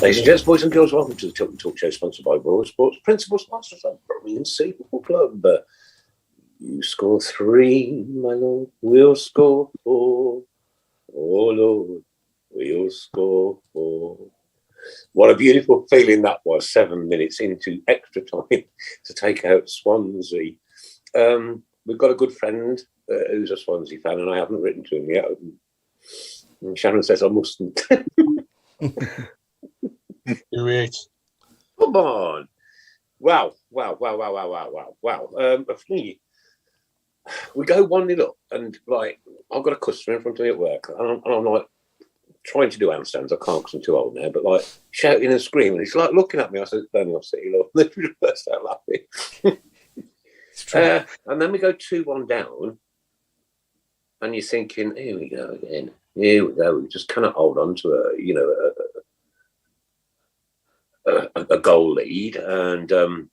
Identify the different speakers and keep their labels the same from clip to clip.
Speaker 1: Ladies and gents, boys and girls, welcome to the Tilton Talk Show, sponsored by Royal Sports, principal sponsors of Browne Football Club. You score 3, my lord, we'll score 4. Oh, Lord, we'll score 4. What a beautiful feeling that was, 7 minutes into extra time to take out Swansea. We've got a good friend who's a Swansea fan, and I haven't written to him yet. And Sharon says I mustn't.
Speaker 2: Do it.
Speaker 1: Come on. Wow. We go 1-0 up, and like I've got a customer in front of me at work, and I'm like trying to do handstands. I can't because I'm too old now, but like shouting and screaming. He's like looking at me. I said, "Burning off City Lord." They burst out laughing. And then we go 2-1 down, and you're thinking, "Here we go again. Here we go. We just cannot hold on to a goal lead, and to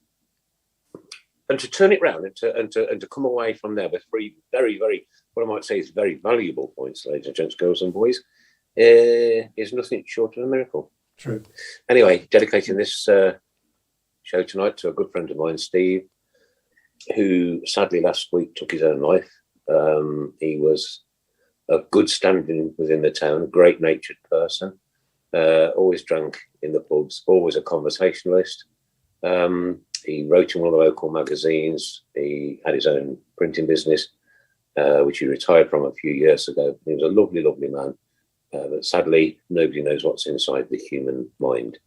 Speaker 1: turn it round and to come away from there with 3 very, very, what I might say is very valuable points, ladies and gents, girls and boys, is nothing short of a miracle.
Speaker 3: True.
Speaker 1: Anyway, dedicating this show tonight to a good friend of mine, Steve, who sadly last week took his own life. He was a good standing within the town, a great natured person, always drank in the pubs, always a conversationalist. He wrote in one of the local magazines. He had his own printing business, which he retired from a few years ago. He was a lovely, lovely man. But sadly, nobody knows what's inside the human mind.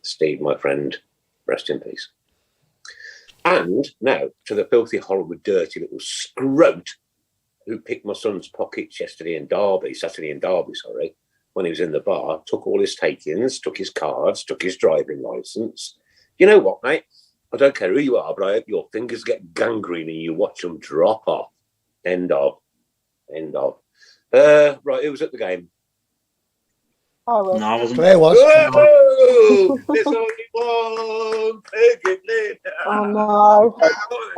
Speaker 1: Steve, my friend, rest in peace. And now to the filthy, horrible, dirty little scrote who picked my son's pockets Saturday in Derby, when he was in the bar, took all his take-ins, took his cards, took his driving licence. You know what, mate? I don't care who you are, but I hope your fingers get gangrene and you watch them drop off. End of. Right, who was at the game?
Speaker 4: I was.
Speaker 3: No, I wasn't.
Speaker 4: Claire was.
Speaker 1: Whoa! There's only one pig.
Speaker 4: Oh, no.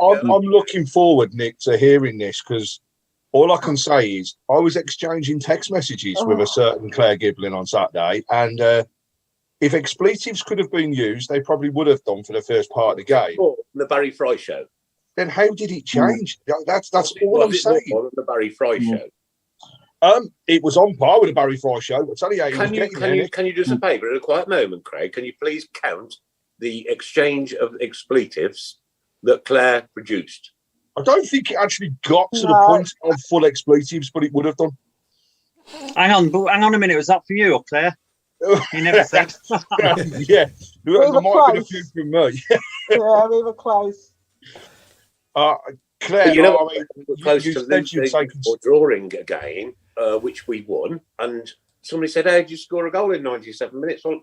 Speaker 2: I'm looking forward, Nick, to hearing this, because all I can say is I was exchanging text messages with a certain Claire Giblin on Saturday, and if expletives could have been used, they probably would have done for the first part of the game.
Speaker 1: Oh, the Barry Fry show.
Speaker 2: Then how did it change? That's all I'm saying.
Speaker 1: The Barry Fry show.
Speaker 2: It was on par with the Barry Fry show. I'll tell you how
Speaker 1: Can you do us a favour at a quiet moment, Craig? Can you please count the exchange of expletives that Claire produced?
Speaker 2: I don't think it actually got to the point of full expletives, but it would have done.
Speaker 3: Hang on a minute. Was that for you or Claire? You never said.
Speaker 2: Yeah, there might have been a few from me.
Speaker 4: Yeah, we were close.
Speaker 1: But
Speaker 2: Claire,
Speaker 1: you know,
Speaker 2: I mean,
Speaker 1: we were close
Speaker 2: you
Speaker 1: to
Speaker 2: said you'd taken
Speaker 1: or drawing a game, which we won, and somebody said, "How did you score a goal in 97 minutes?" Well,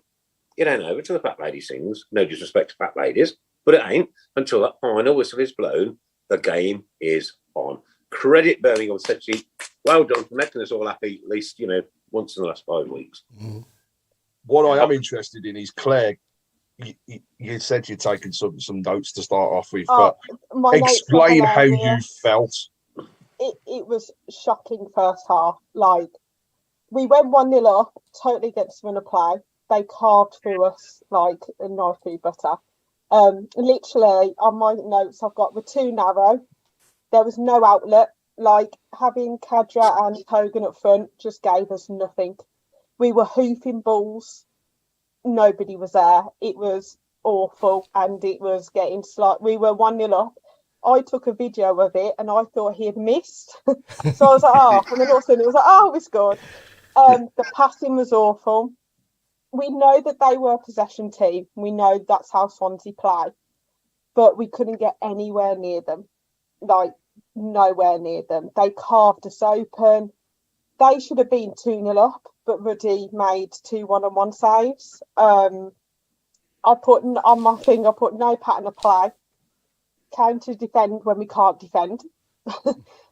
Speaker 1: you don't know until the fat lady sings. No disrespect to fat ladies, but it ain't until that final whistle is blown. The game is on. Credit Birmingham City. Well done for making us all happy, at least, once in the last 5 weeks.
Speaker 2: What I am interested in is, Claire, you said you'd taken some notes to start off with, but explain how you felt.
Speaker 4: It was shocking first half. Like, we went 1-0 up, totally against them in a play. They carved through us like a knife through butter. Literally, on my notes, I've got, we're too narrow. There was no outlet. Like, having Kadra and Hogan up front just gave us nothing. We were hoofing balls. Nobody was there. It was awful, and it was getting we were 1-0 up. I took a video of it, and I thought he had missed. So I was like, and then all of a sudden it was like, we scored. The passing was awful. We know that they were a possession team. We know that's how Swansea play, but we couldn't get anywhere near them. Like, nowhere near them. They carved us open. They should have been 2-0 up, but Ruddy made 2 one-on-one saves. I put on my thing, I put no pattern of play. Counter defend when we can't defend.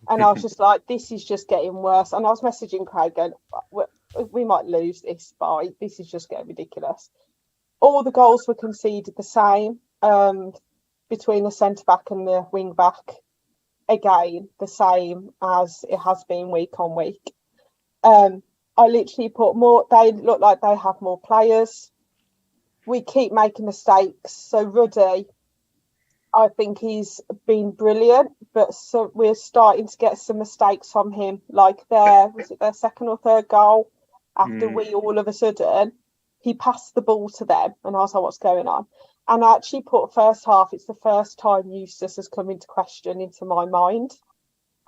Speaker 4: And I was just like, this is just getting worse. And I was messaging Craig going, we might lose this by, this is just getting ridiculous. All the goals were conceded the same between the centre-back and the wing-back. Again, the same as it has been week on week. I literally put more, they look like they have more players. we keep making mistakes. So Ruddy, I think he's been brilliant, but so we're starting to get some mistakes from him. Like was it their second or third goal? After we all of a sudden, he passed the ball to them, and I was like, "What's going on?" And I actually put first half. It's the first time Eustace has come into question into my mind,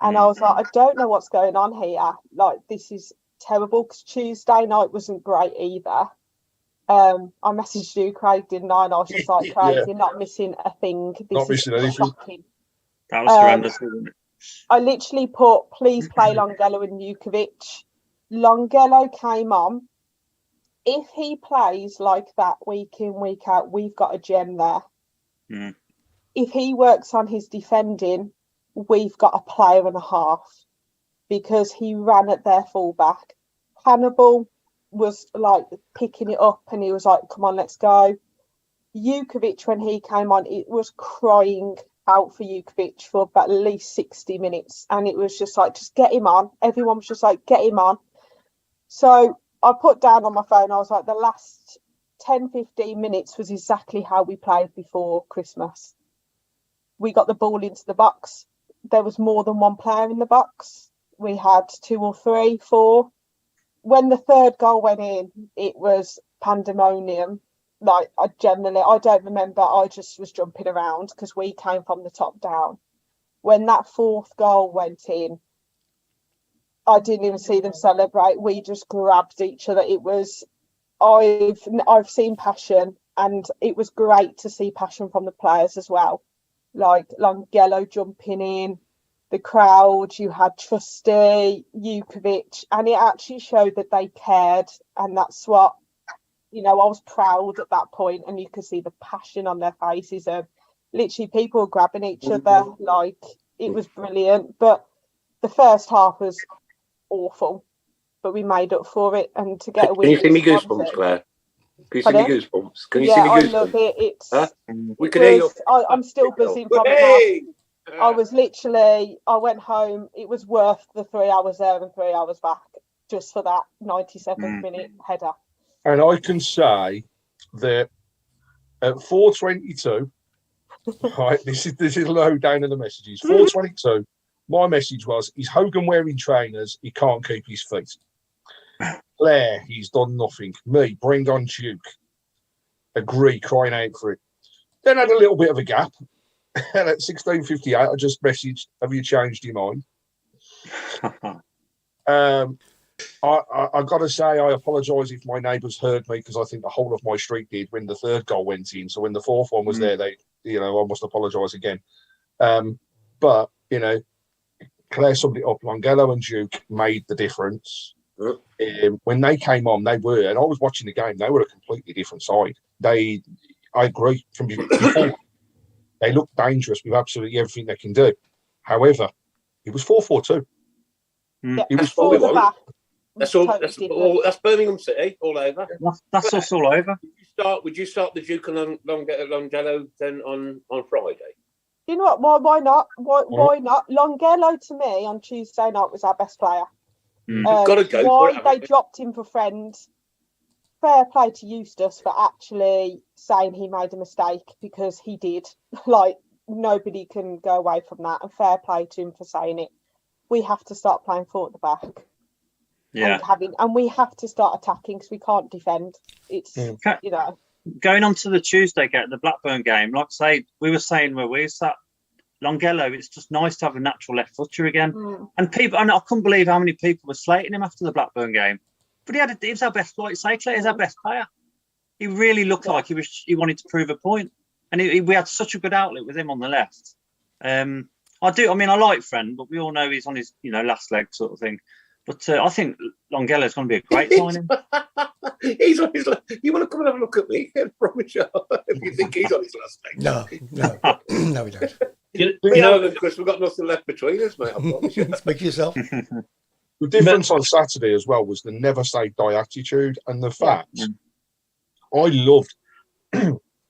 Speaker 4: and I was like, "I don't know what's going on here. Like, this is terrible." Because Tuesday night wasn't great either. I messaged you, Craig, didn't I? And I was just like, Craig, you're not missing a thing. This is shocking.
Speaker 3: That was horrendous, wasn't it?
Speaker 4: I literally put, please play Longello and Jukovic. Longello came on. If he plays like that week in, week out, we've got a gem there.
Speaker 3: Mm.
Speaker 4: If he works on his defending, we've got a player and a half, because he ran at their fullback. Hannibal was like picking it up, and he was like, come on, let's go. Jukovic, when he came on, it was crying out for Jukovic for about at least 60 minutes, and it was just like, just get him on. Everyone was just like, get him on. So I put down on my phone, I was like, the last 10-15 minutes was exactly how we played before Christmas. We got the ball into the box. There was more than one player in the box. We had 2 or 3, 4. When the third goal went in, it was pandemonium. Like, I don't remember. I just was jumping around because we came from the top down. When that fourth goal went in, I didn't even see them celebrate. We just grabbed each other. It was, I've seen passion, and it was great to see passion from the players as well. Like Longello jumping in, the crowd, you had Trusty, Jukovic, and it actually showed that they cared, and that's what, I was proud at that point, and you could see the passion on their faces, and literally people were grabbing each other, like, it was brilliant. But the first half was awful, but we made up for it, and to get a win.
Speaker 1: Can you see me goosebumps, Claire? Can you see me goosebumps? Can you see me goosebumps?
Speaker 4: I love it. It's.
Speaker 1: We can hear you.
Speaker 4: I'm still buzzing from it now. I went home. It was worth the 3 hours there and 3 hours back just for that 97th minute header.
Speaker 2: And I can say that at 4:22, right, this is low down in the messages. 4:22, my message was, is Hogan wearing trainers? He can't keep his feet. Claire, he's done nothing. Me, bring on Duke. Agree, crying out for it. Then had a little bit of a gap. And at 16:58, I just messaged, have you changed your mind? I got to say, I apologise if my neighbours heard me, because I think the whole of my street did when the third goal went in. So when the fourth one was there, they, I must apologise again. But, Claire summed it up. Longello and Duke made the difference. When they came on, and I was watching the game, they were a completely different side. I agree, from before. They look dangerous with absolutely everything they can do. However, it was 4-4-2.
Speaker 4: Yeah,
Speaker 2: it was
Speaker 4: 4 at the back.
Speaker 1: That's Birmingham City all over.
Speaker 3: That's us all over.
Speaker 1: Would you start the Duke and Longello then on Friday?
Speaker 4: You know what? Why not? Why not? Longello to me on Tuesday night was our best player.
Speaker 1: Got to go.
Speaker 4: Why they dropped him for friends? Fair play to Eustace for actually saying he made a mistake, because he did. Like, nobody can go away from that, and fair play to him for saying it. We have to start playing 4 at the back.
Speaker 3: Yeah.
Speaker 4: And we have to start attacking, because we can't defend. It's,
Speaker 3: Going on to the Tuesday game, the Blackburn game, like I say, we were saying where we sat, Longello, it's just nice to have a natural left footer again. And I couldn't believe how many people were slating him after the Blackburn game. But he was our best, like you say, Claire, he's our best player. He really looked like he wanted to prove a point. And we had such a good outlet with him on the left. I like Friend, but we all know he's on his, last leg sort of thing. But I think Longello's going to be a great signing.
Speaker 1: He's on his last. You want to come and have a look at me? I promise you. If you think he's on his last leg.
Speaker 5: No, we don't.
Speaker 1: Chris, we've got nothing left between us, mate. I promise you.
Speaker 5: Speak for yourself.
Speaker 2: The difference on Saturday as well was the never say die attitude, and the fact I loved,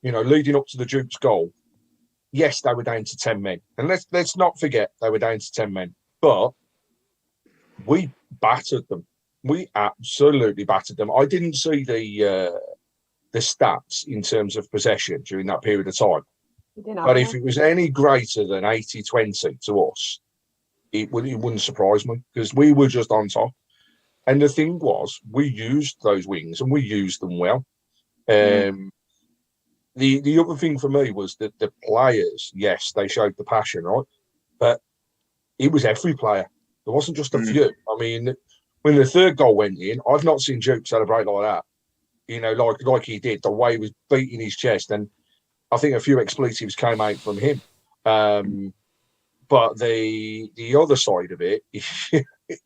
Speaker 2: leading up to the Duke's goal. Yes, they were down to 10 men, and let's not forget they were down to 10 men, but we battered them. We absolutely battered them. I didn't see the stats in terms of possession during that period of time.
Speaker 4: But
Speaker 2: if it was any greater than 80-20 to us, it wouldn't surprise me, because we were just on top. And the thing was, we used those wings and we used them well. The other thing for me was that the players, yes, they showed the passion, right? But it was every player. There wasn't just a few. I mean, when the third goal went in, I've not seen Duke celebrate like that. You know, like he did, the way he was beating his chest. And I think a few expletives came out from him. But the other side of it,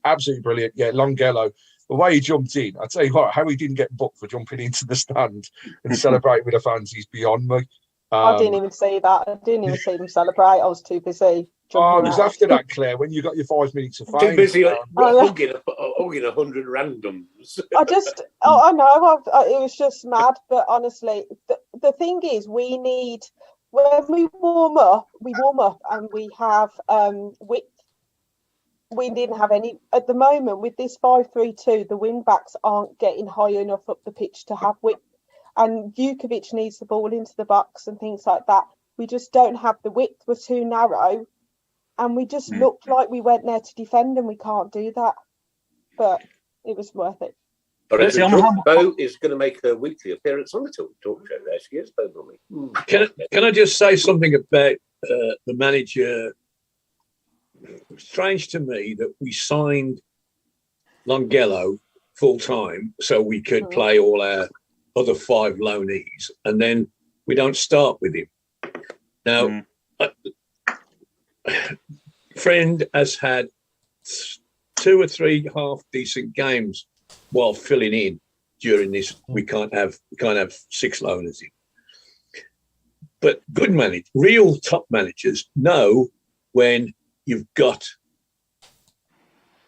Speaker 2: absolutely brilliant. Yeah, Longello, the way he jumped in, I tell you what, how he didn't get booked for jumping into the stand and celebrate with the fans is beyond me.
Speaker 4: I didn't even see that. I didn't even see them celebrate. I was too busy.
Speaker 2: Oh, it was after that, Claire, when you got your 5 minutes of fame.
Speaker 1: Too busy hugging 100 randoms.
Speaker 4: I know, it was just mad. But honestly, the thing is, when we warm up and we have width. We didn't have any at the moment with this 5-3-2. The wing backs aren't getting high enough up the pitch to have width, and Vukovic needs the ball into the box and things like that. We just don't have the width. We're too narrow, and we just looked like we went there to defend, and we can't do that. But it was worth it.
Speaker 1: Bo is going to make her weekly appearance on the Tilton Talk Show. There she is, Bo Brummy.
Speaker 5: Can I just say something about the manager? Strange to me that we signed Longello full time so we could play all our other 5 loanees, and then we don't start with him. Now, Friend has had 2 or 3 half decent games while filling in during this. We can't have 6 loaners in. But good managers, real top managers, know when you've got,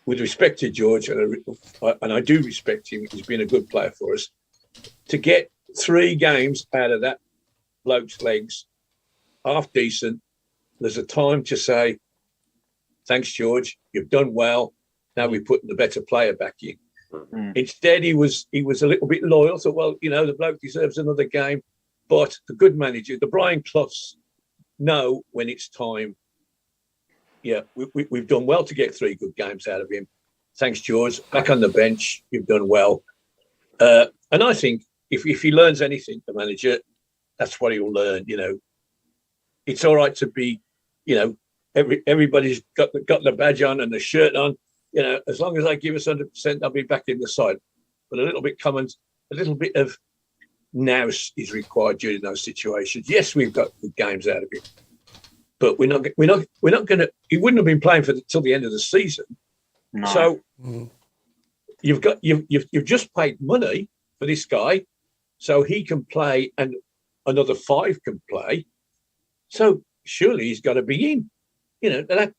Speaker 5: with respect to George, and I do respect him, he's been a good player for us, to get 3 games out of that bloke's legs, half decent, there's a time to say, thanks, George, you've done well, now we're putting the better player back in. Instead, he was a little bit loyal, so, well, you know, the bloke deserves another game, but the good manager, the Brian Cloughs, know when it's time. Yeah, we've done well to get 3 good games out of him. Thanks, George. Back on the bench, you've done well. And I think if he learns anything, the manager, that's what he'll learn. You know, it's all right to be, you know, everybody's got the badge on and the shirt on. You know, as long as they give us 100%, I'll be back in the side. But a little bit of nous is required during those situations. Yes, we've got good games out of him. But we're not going to. He wouldn't have been playing till the end of the season. No. So you've just paid money for this guy, so he can play and another 5 can play. So surely he's got to be in. You know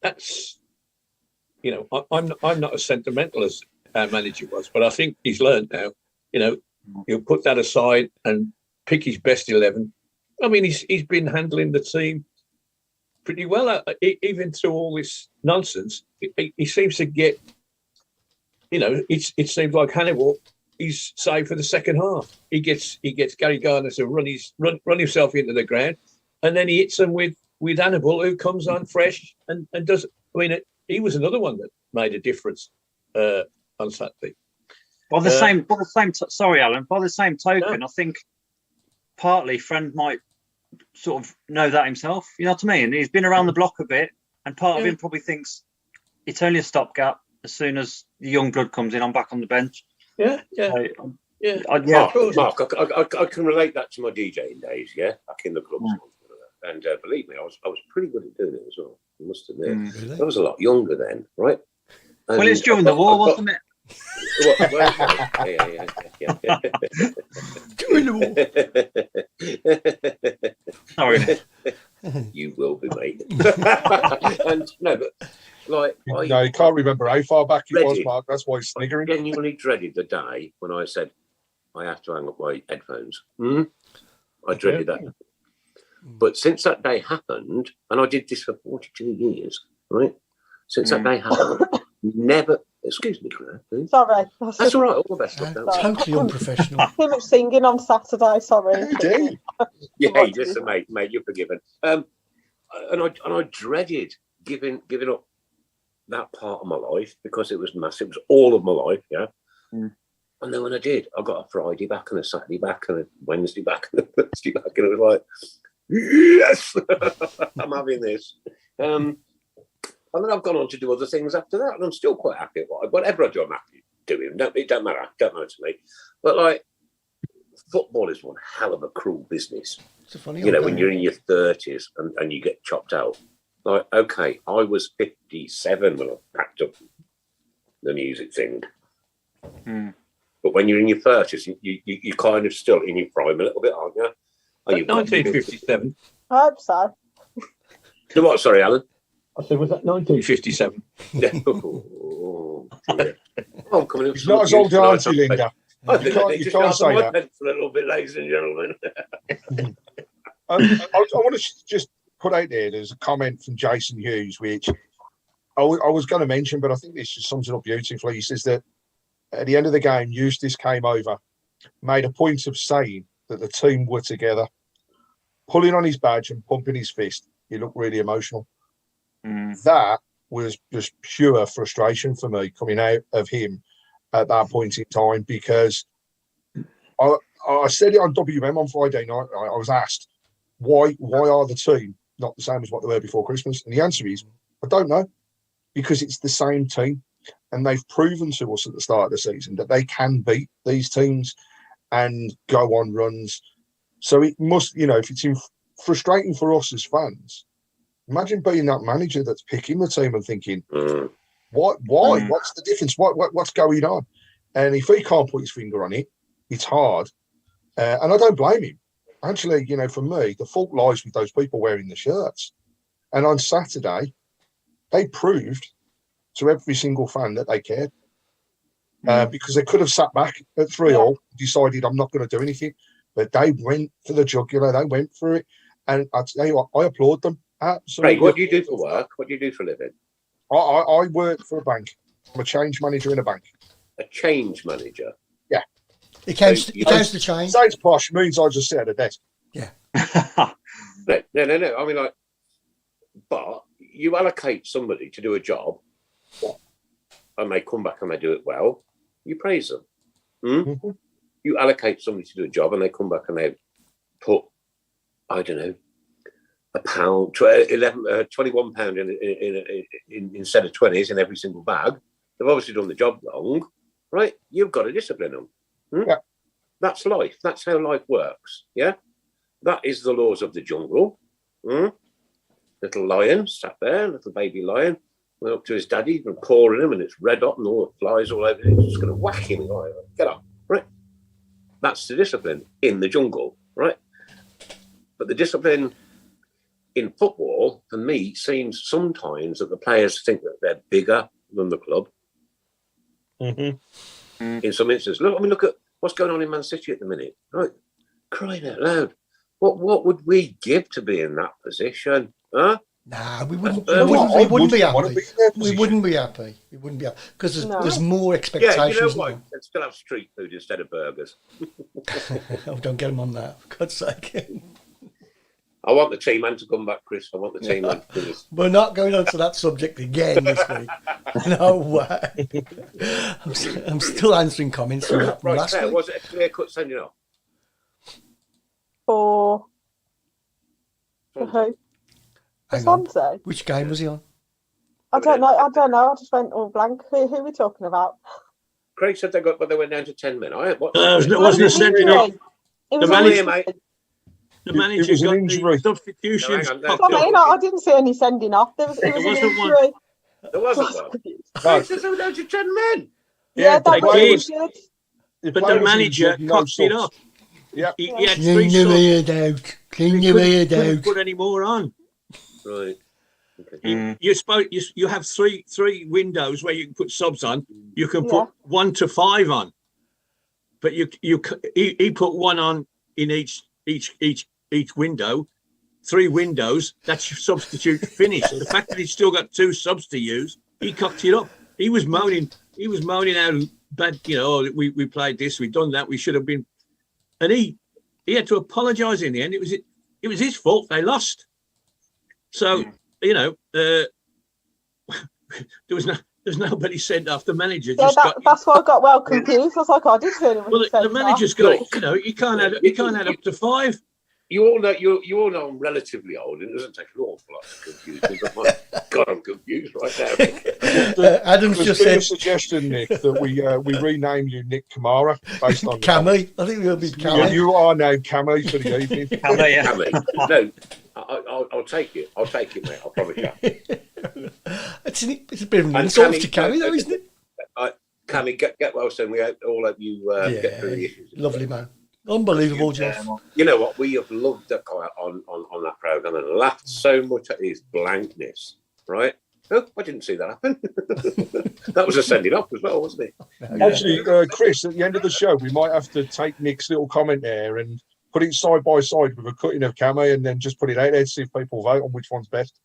Speaker 5: that's. You know, I'm not as sentimental as our manager was, but I think he's learned now. You know, he'll put that aside and pick his best 11. I mean, he's been handling the team pretty well, even through all this nonsense. He seems to get, you know, it seems like Hannibal. He's saved for the second half. He gets Gary Gardner to run himself into the ground, and then he hits him with Hannibal, who comes on fresh and does. I mean, he was another one that made a difference on Saturday.
Speaker 3: By the same sorry, Alan. By the same token, I think partly Friend might sort of know that himself. You know what I mean? He's been around the block a bit, and part of him probably thinks it's only a stopgap. As soon as the young blood comes in, I'm back on the bench.
Speaker 1: Yeah. Mark, I can relate that to my DJing days. Yeah, back in the clubs, and believe me, I was pretty good at doing it as well. I must admit,
Speaker 5: really?
Speaker 1: I was a lot younger then, right? And
Speaker 3: well, it's during the war, wasn't it?
Speaker 1: Yeah.
Speaker 5: During the
Speaker 3: war. Sorry.
Speaker 1: You will be, mate. And no, but like,
Speaker 2: you can't remember how far back it was, Mark. That's why he's sniggering.
Speaker 1: I genuinely dreaded the day when I said I have to hang up my headphones. I dreaded that. But since that day happened, and I did this for 42 years, right? Since that day happened, never, Excuse me, Claire, please.
Speaker 4: Sorry.
Speaker 1: That's all right. All the best stuff.
Speaker 6: Totally unprofessional.
Speaker 4: Too much singing on Saturday. Sorry.
Speaker 2: Who did?
Speaker 1: Yeah, hey, listen, mate, you're forgiven. And I dreaded giving up that part of my life because it was massive. It was all of my life, yeah.
Speaker 3: Mm.
Speaker 1: And then when I did, I got a Friday back and a Saturday back and a Wednesday back and a Thursday back, and it was like, yes, I'm having this. And then I've gone on to do other things after that, and I'm still quite happy at whatever I do. I'm happy doing. It don't matter. Don't matter to me. But like, football is one hell of a cruel business.
Speaker 6: It's a funny,
Speaker 1: when you're in your 30s and you get chopped out. Like, okay, I was 57 when I packed up the music thing.
Speaker 3: Mm.
Speaker 1: But when you're in your 30s, you're kind of still in your prime a little bit, aren't you?
Speaker 5: 1957.
Speaker 4: I hope so.
Speaker 1: The what? Sorry, Alan.
Speaker 5: I said, was that 1957?
Speaker 1: I'm coming up.
Speaker 2: It's not as old as Auntie Linda.
Speaker 1: You
Speaker 2: can't say that.
Speaker 1: For a little bit, ladies and gentlemen.
Speaker 2: I want to just put out there's a comment from Jason Hughes, which I was going to mention, but I think this just sums it up beautifully. He says that at the end of the game, Eustace came over, made a point of saying that the team were together, pulling on his badge and pumping his fist. He looked really emotional.
Speaker 3: Mm.
Speaker 2: That was just pure frustration for me coming out of him at that point in time, because I said it on WM on Friday night. I was asked, why are the team not the same as what they were before Christmas? And the answer is, I don't know, because it's the same team. And they've proven to us at the start of the season that they can beat these teams and go on runs. So it must, if it's frustrating for us as fans, imagine being that manager that's picking the team and thinking, why? What's the difference? What's going on? And if he can't put his finger on it, it's hard. And I don't blame him. Actually, for me, the fault lies with those people wearing the shirts. And on Saturday, they proved to every single fan that they cared. Because they could have sat back at 3-3, decided I'm not going to do anything. But they went for the jugular. They went for it. And I tell you what, I applaud them. Absolutely.
Speaker 1: Right, what do you do for work? What do you do for a living?
Speaker 2: I work for a bank. I'm a change manager in a bank.
Speaker 1: A change manager?
Speaker 2: Yeah.
Speaker 6: It counts the change.
Speaker 2: Sounds posh, means I just sit at a desk.
Speaker 6: Yeah.
Speaker 1: No. I mean, like, but you allocate somebody to do a job, and they come back and they do it well, you praise them. Mm-hmm. You allocate somebody to do a job and they come back and they put, I don't know, £21 in instead of 20s in every single bag. They've obviously done the job wrong, right? You've got to discipline them. Yeah. That's life. That's how life works. Yeah, that is the laws of the jungle. Little lion sat there, little baby lion, went up to his daddy and pawing him, and it's red hot and all the flies all over it. It's just going to whack him. Get up, right? That's the discipline in the jungle, right? But the discipline in football, for me, seems sometimes that the players think that they're bigger than the club. Mm-hmm. In some instances, look at what's going on in Man City at the minute. Right, crying out loud, what would we give to be in that position? Huh?
Speaker 6: Nah, we wouldn't be happy. We wouldn't be happy because there's more expectations.
Speaker 1: Yeah, you know what? They'd still have street food instead of burgers.
Speaker 6: Oh, don't get them on that, for God's sake.
Speaker 1: I want the team man to come back, Chris. I want the team man to do this.
Speaker 6: We're not going on to that subject again this week. No way. I'm still answering comments from last week.
Speaker 1: Was it a clear cut sending off?
Speaker 4: For who? For Swansea?
Speaker 6: Which game was he on?
Speaker 4: I don't know. I just went all blank. Who are we talking about?
Speaker 1: Craig said they went down to 10 men.
Speaker 5: It wasn't a sending off. The manager got the substitutions.
Speaker 4: I didn't see any sending off. There was an injury.
Speaker 1: There wasn't one. Craig said they were down to 10 men.
Speaker 4: Yeah, that was
Speaker 5: good. But the manager cocked it up.
Speaker 2: Yeah.
Speaker 5: He had three subs.
Speaker 6: Clean your head out.
Speaker 5: Couldn't put any more on.
Speaker 1: Right. Okay.
Speaker 5: You have three windows where you can put subs on. You can put 1 to 5 on, but he put one on in each window. 3 windows. That's your substitute finish. The fact that he's still got 2 subs to use, he cocked it up. He was moaning he was moaning how bad, we played this, we've done that, we should have been, and he had to apologise in the end. It was his fault. They lost. So there was nobody sent off. The manager
Speaker 4: that's why I got well confused. I was like, I didn't hear anyone.
Speaker 5: Well, the manager's got, you can't add up to 5.
Speaker 1: You all know I'm relatively old, and it doesn't take an awful lot to confuse me. But God, I'm confused right now.
Speaker 6: Adam's just said
Speaker 2: a suggestion, Nick, that we rename you Nick Kamara based on
Speaker 6: Cammy. I think we'll be Cammy.
Speaker 2: You are now Cammy for the evening.
Speaker 1: Cammy. No, I'll take it. I'll take it, mate. I promise you.
Speaker 6: It's a bit of an insult to Cammy, though, isn't it?
Speaker 1: Cammy, get well soon. We all hope you get through the issues.
Speaker 6: Lovely man. Unbelievable, Jeff.
Speaker 1: You know what? We have loved that guy on that programme and laughed so much at his blankness, right? Oh, I didn't see that happen. That was a sending off as well, wasn't it?
Speaker 2: Actually, Chris, at the end of the show, we might have to take Nick's little comment there and put it side by side with a cutting of Cammy and then just put it out there to see if people vote on which one's best.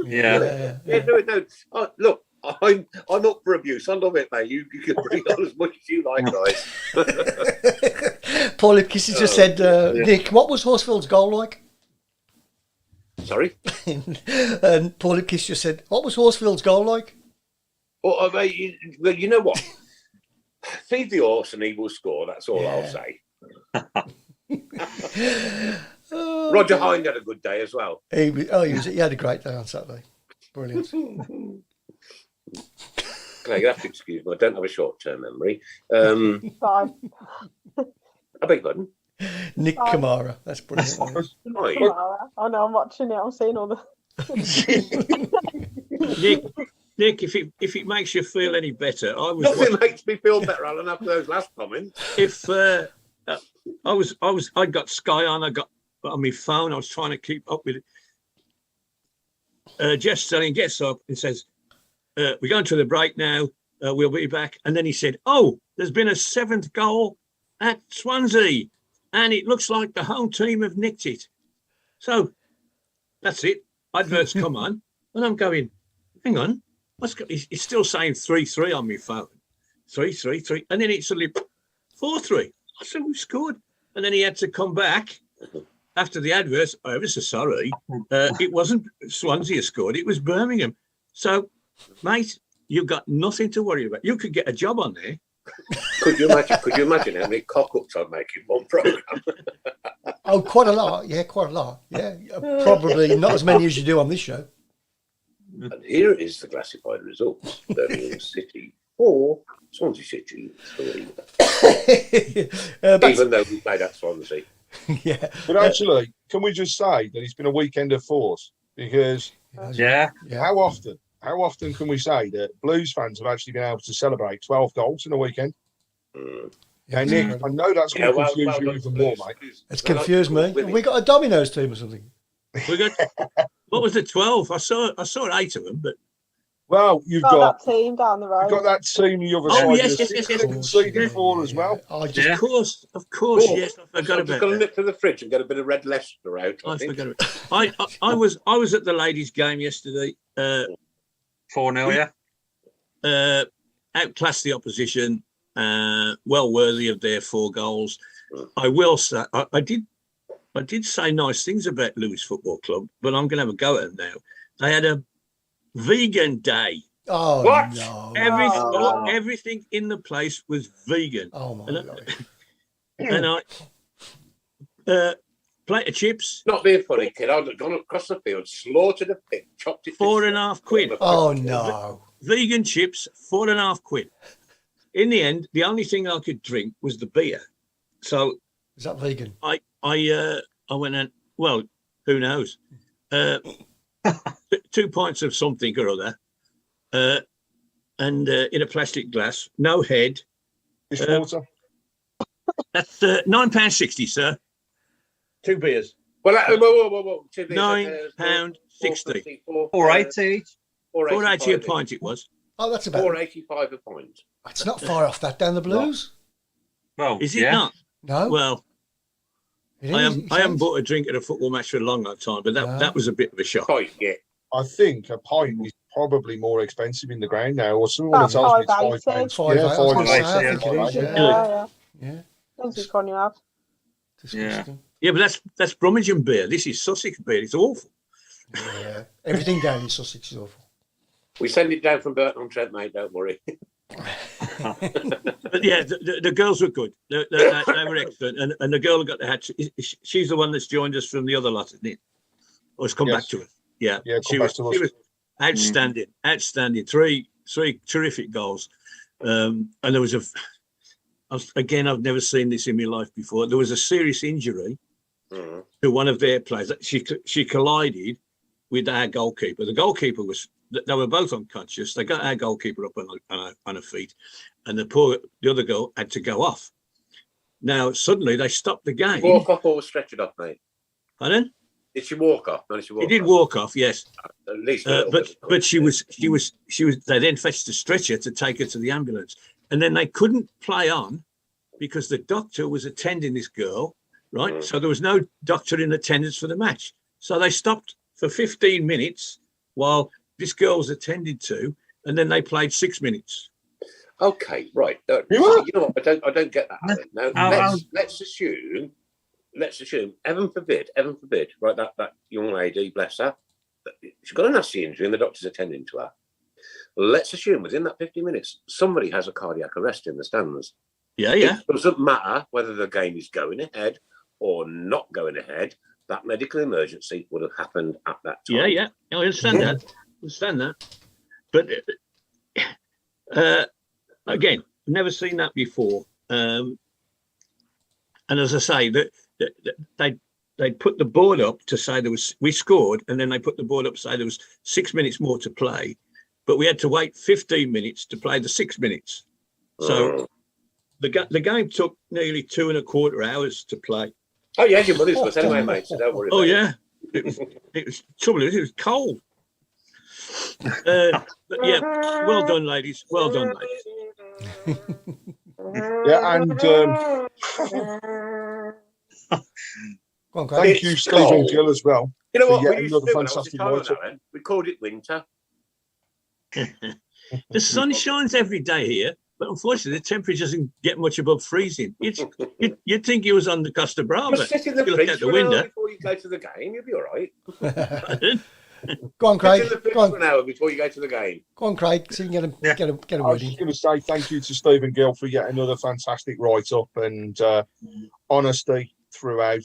Speaker 1: Yeah, no. Oh, look. I'm up for abuse. I love it, mate. You can bring on as much as you like, guys.
Speaker 6: Paul Ipkiss has just said, Nick, what was Horsfield's goal like?
Speaker 1: Sorry?
Speaker 6: And Paul Ipkiss just said, what was Horsfield's goal like?
Speaker 1: Well, you know what? Feed the horse and he will score. That's all I'll say. Roger Hind had a good day as well.
Speaker 6: He had a great day on Saturday. Brilliant.
Speaker 1: Okay, you have to excuse me. I don't have a short-term memory.
Speaker 4: Fine.
Speaker 1: I beg your pardon?
Speaker 6: Nick Kamara. That's brilliant.
Speaker 4: I know. I'm watching it. I'm seeing all the.
Speaker 5: Nick, if it makes you feel any better,
Speaker 1: Nothing makes me feel better, Alan, after those last comments.
Speaker 5: If I got Sky on, I got on my phone. I was trying to keep up with it. Jeff Stelling gets up and says, we're going to the break now. We'll be back. And then he said, oh, there's been a 7th goal at Swansea. And it looks like the home team have nicked it. So that's it. Adverts come on. And I'm going, hang on. It's still saying 3-3 on my phone. 3-3-3. And then it's suddenly 4-3. I said, we've scored. And then he had to come back after the adverts. I'm ever so sorry. It wasn't Swansea scored. It was Birmingham. So, mate, you've got nothing to worry about. You could get a job on there.
Speaker 1: Could you imagine how many cock-ups I'd make in one programme?
Speaker 6: Oh, quite a lot. Yeah, quite a lot. Yeah, probably not as many as you do on this show.
Speaker 1: And here is the classified results. Birmingham City 4, Swansea City 3. Even though we played at Swansea.
Speaker 6: Yeah.
Speaker 2: But actually, can we just say that it's been a weekend of force? Because how often can we say that Blues fans have actually been able to celebrate 12 goals in a weekend? Yeah, Nick, I know that's going to confuse you even more, mate.
Speaker 6: It's confused me. Have we got a Domino's team or something?
Speaker 5: We got what was it? 12? I saw 8 of them, but
Speaker 2: well, you've got
Speaker 4: that team down the road.
Speaker 2: You've got that team the other side.
Speaker 5: Oh yes.
Speaker 2: Conceded 4 as well.
Speaker 5: Of course, yes. I forgot about that.
Speaker 1: Just got to nip to the fridge and get a bit of red Leicester out. I
Speaker 5: forgot about it. I was at the ladies' game yesterday.
Speaker 3: 4-0, yeah.
Speaker 5: Outclassed the opposition. Well worthy of their 4 goals. I will say I did say nice things about Lewis Football Club, but I'm going to have a go at them now. They had a vegan day.
Speaker 6: Oh,
Speaker 1: what?
Speaker 6: No.
Speaker 5: Everything in the place was vegan.
Speaker 6: Oh, my God.
Speaker 5: And I plate of chips.
Speaker 1: Not being funny, kid. I'd have gone across the field, slaughtered a pig, chopped it.
Speaker 5: £4.50.
Speaker 6: Oh, no.
Speaker 5: Vegan chips, £4.50. In the end, the only thing I could drink was the beer. So
Speaker 6: is that vegan?
Speaker 5: I went and, well, who knows? 2 pints of something or other, and in a plastic glass, no head.
Speaker 2: Water.
Speaker 5: That's £9.60, sir. 2 beers.
Speaker 1: Well, whoa.
Speaker 5: £9.60.
Speaker 3: 4.80.
Speaker 5: 4.80 a pint it was.
Speaker 6: Oh, that's about
Speaker 1: £4.85 a pint.
Speaker 6: It's not far off that down the Blues.
Speaker 3: Well,
Speaker 5: is it not?
Speaker 6: No.
Speaker 5: Well, I haven't bought a drink at a football match for a long time, but that was a bit of a shock.
Speaker 1: Quite, yeah.
Speaker 2: I think a pint is probably more expensive in the ground now, or someone
Speaker 4: About
Speaker 2: tells me it's
Speaker 4: £5.80.
Speaker 2: £5. Yeah,
Speaker 6: I was gonna say, I
Speaker 3: £5.80,
Speaker 6: think it is,
Speaker 4: Yeah.
Speaker 6: yeah.
Speaker 4: Depends which one you have.
Speaker 6: Disgusting.
Speaker 5: Yeah, but that's Brummagem beer. This is Sussex beer. It's awful.
Speaker 6: Yeah. Everything down in Sussex is awful.
Speaker 1: We send it down from Burton-on-Trent, mate. Don't worry.
Speaker 5: But yeah, the girls were good. They were excellent. And the girl who got the hat, she's the one that's joined us from the other lot, isn't it? Or has come back to us. Yeah,
Speaker 2: she was
Speaker 5: outstanding. Outstanding. Three terrific goals. And there was again, I've never seen this in my life before. There was a serious injury to one of their players. She collided with our goalkeeper. The goalkeeper they were both unconscious. They got our goalkeeper up on her feet, and the other girl had to go off. Now suddenly they stopped the game.
Speaker 1: Walk off or stretch it off, mate?
Speaker 5: Pardon?
Speaker 1: Did she walk off? No,
Speaker 5: She did walk off, yes.
Speaker 1: At least,
Speaker 5: but she was. They then fetched a stretcher to take her to the ambulance, and then they couldn't play on because the doctor was attending this girl, right? So there was no doctor in attendance for the match. So they stopped for 15 minutes while this girl was attended to, and then they played 6 minutes.
Speaker 1: Okay, right. You know what? I don't get that, Alan. Now let's assume, heaven forbid, right? That young lady, bless her, she's got a nasty injury, and the doctor's attending to her. Let's assume within that 50 minutes, somebody has a cardiac arrest in the stands.
Speaker 5: Yeah.
Speaker 1: It doesn't matter whether the game is going ahead or not going ahead. That medical emergency would have happened at that time.
Speaker 5: Yeah. I understand that. But again, never seen that before. And as I say, they put the board up to say we scored, and then they put the board up to say there was 6 minutes more to play, but we had to wait 15 minutes to play the 6 minutes. So the game took nearly 2.25 hours to play.
Speaker 1: Oh yeah, your mother's was anyway, mate. So don't worry.
Speaker 5: Oh yeah, it was trouble. It was cold. But yeah, well done, ladies. Well done, ladies.
Speaker 2: Yeah, and thank you, Stephen Gill, as well.
Speaker 1: You know what?
Speaker 2: Yeah,
Speaker 1: We used to do when I was retired, we called it winter.
Speaker 5: The sun shines every day here, but unfortunately, the temperature doesn't get much above freezing. You'd think you was on the Costa Brava.
Speaker 1: Just sit in the fridge for an hour before you go to the game. You'll be all right.
Speaker 6: Go on, Craig.
Speaker 1: Sit in the fridge for an hour before you go to the game.
Speaker 6: Go on, Craig. So you can get a
Speaker 2: I was just going to say thank you to Stephen Gill for yet another fantastic write-up and honesty throughout,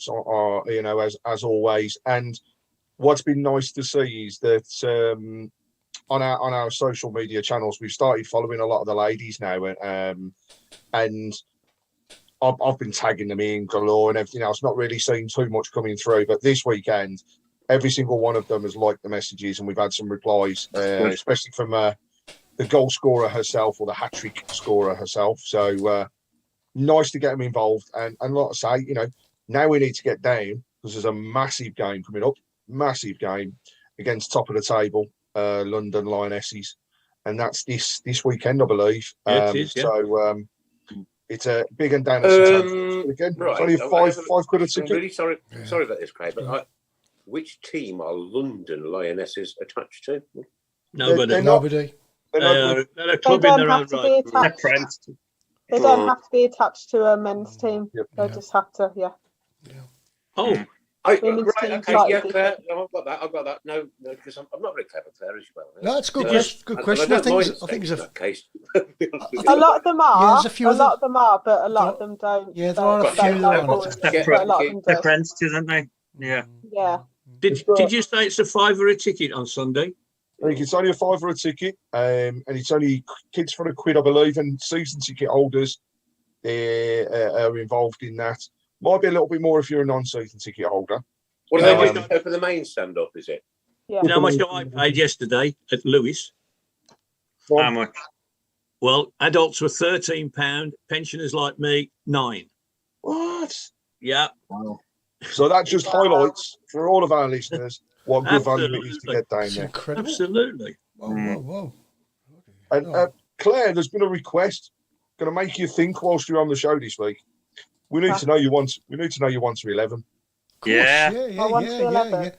Speaker 2: as always. And what's been nice to see is that on our social media channels, we've started following a lot of the ladies now, and I've been tagging them in galore and everything else. Not really seeing too much coming through, but this weekend, every single one of them has liked the messages, and we've had some replies, especially from the goal scorer herself or the hat-trick scorer herself. So nice to get them involved. And like I say, now we need to get down because there's a massive game coming up, massive game against top of the table, London Lionesses, and that's this weekend, I believe.
Speaker 5: Yeah, it is, yeah.
Speaker 2: So it's a big and down weekend.
Speaker 1: Right.
Speaker 2: It's only five quid a ticket.
Speaker 1: I'm really sorry about this, Craig, but which team are London Lionesses attached to?
Speaker 5: Nobody.
Speaker 6: Nobody.
Speaker 5: They're a club in their own right.
Speaker 4: They don't have to be attached to a men's team.
Speaker 2: Yep.
Speaker 4: They just have to,
Speaker 5: Oh,
Speaker 1: Right,
Speaker 4: Women's
Speaker 1: okay,
Speaker 4: team's
Speaker 1: yeah,
Speaker 4: like
Speaker 1: Claire. No, I've got that. No, because I'm not very clever, Claire, as well.
Speaker 6: No, it's a good
Speaker 1: And
Speaker 6: question.
Speaker 1: I
Speaker 6: I
Speaker 1: don't
Speaker 6: think
Speaker 1: mind
Speaker 6: it's
Speaker 1: in that case.
Speaker 4: a lot of them are.
Speaker 6: there's a few
Speaker 4: a
Speaker 6: of
Speaker 4: lot of them are, but a lot of them don't.
Speaker 6: Yeah, there are a few
Speaker 4: don't
Speaker 6: that
Speaker 4: go
Speaker 6: aren't.
Speaker 4: for it, but a lot of them
Speaker 3: They're
Speaker 4: do.
Speaker 3: entities, aren't they? Yeah.
Speaker 4: Yeah.
Speaker 5: did you say it's a £5 a ticket on Sunday?
Speaker 2: I think it's only a £5 a ticket, and it's only kids for £1, I believe, and season ticket holders are involved in that. Might be a little bit more if you're a non-season ticket holder.
Speaker 1: What do they just go for the main stand-up, is it?
Speaker 4: Yeah.
Speaker 5: You know how much I paid yesterday at Lewis?
Speaker 3: How much?
Speaker 5: Well, adults were £13, pensioners like me, £9.
Speaker 2: What?
Speaker 5: Yeah.
Speaker 2: Wow. So that just highlights for all of our listeners what good value it is to get down
Speaker 6: It's
Speaker 2: there.
Speaker 6: incredible.
Speaker 5: Absolutely.
Speaker 6: Whoa.
Speaker 2: And Claire, there's been a request. Going to make you think whilst you're on the show this week. We need to know you want. We need to know you want to 11.
Speaker 3: Yeah.
Speaker 6: Yeah.
Speaker 4: I want to 11.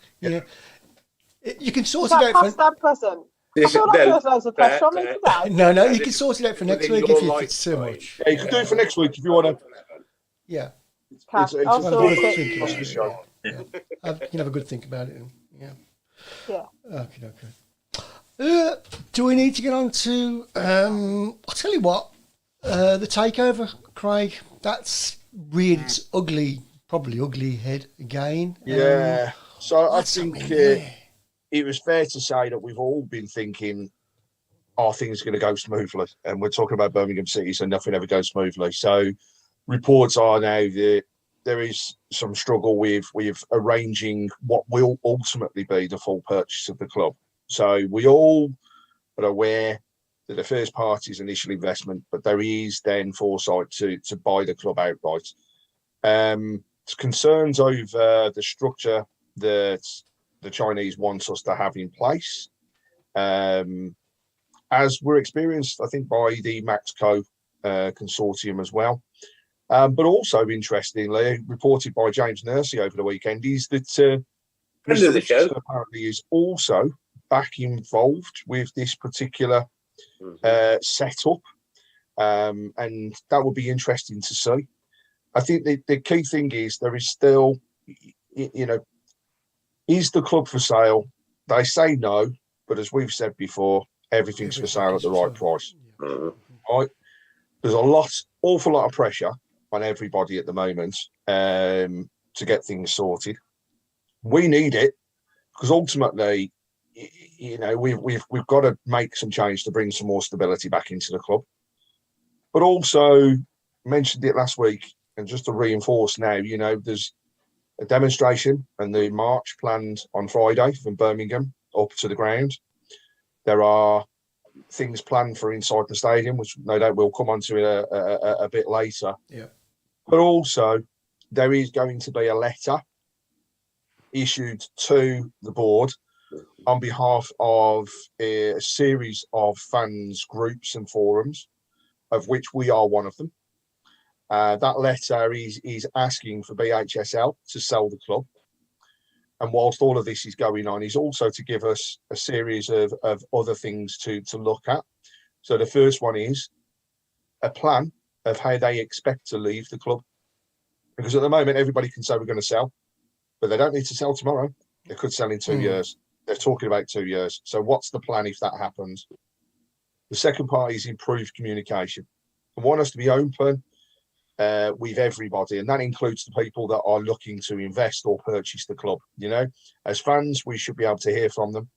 Speaker 6: You can sort
Speaker 4: Is
Speaker 6: it
Speaker 4: that
Speaker 6: out.
Speaker 4: past and present? I feel like there's loads of pressure on me today.
Speaker 6: No, you can sort it out for next week if it's too much.
Speaker 2: Yeah, you can do it for next week if you want to.
Speaker 6: Yeah.
Speaker 4: Okay, I'll sort it.
Speaker 6: You can have a good think about it. Yeah.
Speaker 4: Yeah.
Speaker 6: Okay. Do we need to get on to? I'll tell you what. The takeover, Craig. That's reared its ugly, probably ugly head again.
Speaker 2: Yeah. So I think it was fair to say that we've all been thinking, are things going to go smoothly? And we're talking about Birmingham City, so nothing ever goes smoothly. So reports are now that there is some struggle with arranging what will ultimately be the full purchase of the club. So we all are aware that the first party is initial investment, but there is then foresight to buy the club outright. Concerns over the structure that the Chinese want us to have in place, as we're experienced, I think, by the Maxco consortium as well. But also, interestingly, reported by James Nursey over the weekend, is that Mr. Richardson apparently is also back involved with this particular setup, and that would be interesting to see. I think the key thing is there is still, is the club for sale? They say no, but as we've said before, everything's for sale at the right price. Right? There's awful lot of pressure on everybody at the moment to get things sorted. We need it because ultimately, we've got to make some change to bring some more stability back into the club. But also mentioned it last week, and just to reinforce now, there's a demonstration and the march planned on Friday from Birmingham up to the ground. There are things planned for inside the stadium, which no doubt we'll come on to a bit later.
Speaker 6: Yeah.
Speaker 2: But also, there is going to be a letter issued to the board on behalf of a series of fans, groups and forums, of which we are one of them. That letter is asking for BHSL to sell the club. And whilst all of this is going on, is also to give us a series of other things to look at. So the first one is a plan of how they expect to leave the club. Because at the moment, everybody can say we're going to sell, but they don't need to sell tomorrow. They could sell in 2 years. They're talking about 2 years. So what's the plan if that happens? The second part is improved communication. I want us to be open with everybody, and that includes the people that are looking to invest or purchase the club. As fans, we should be able to hear from them.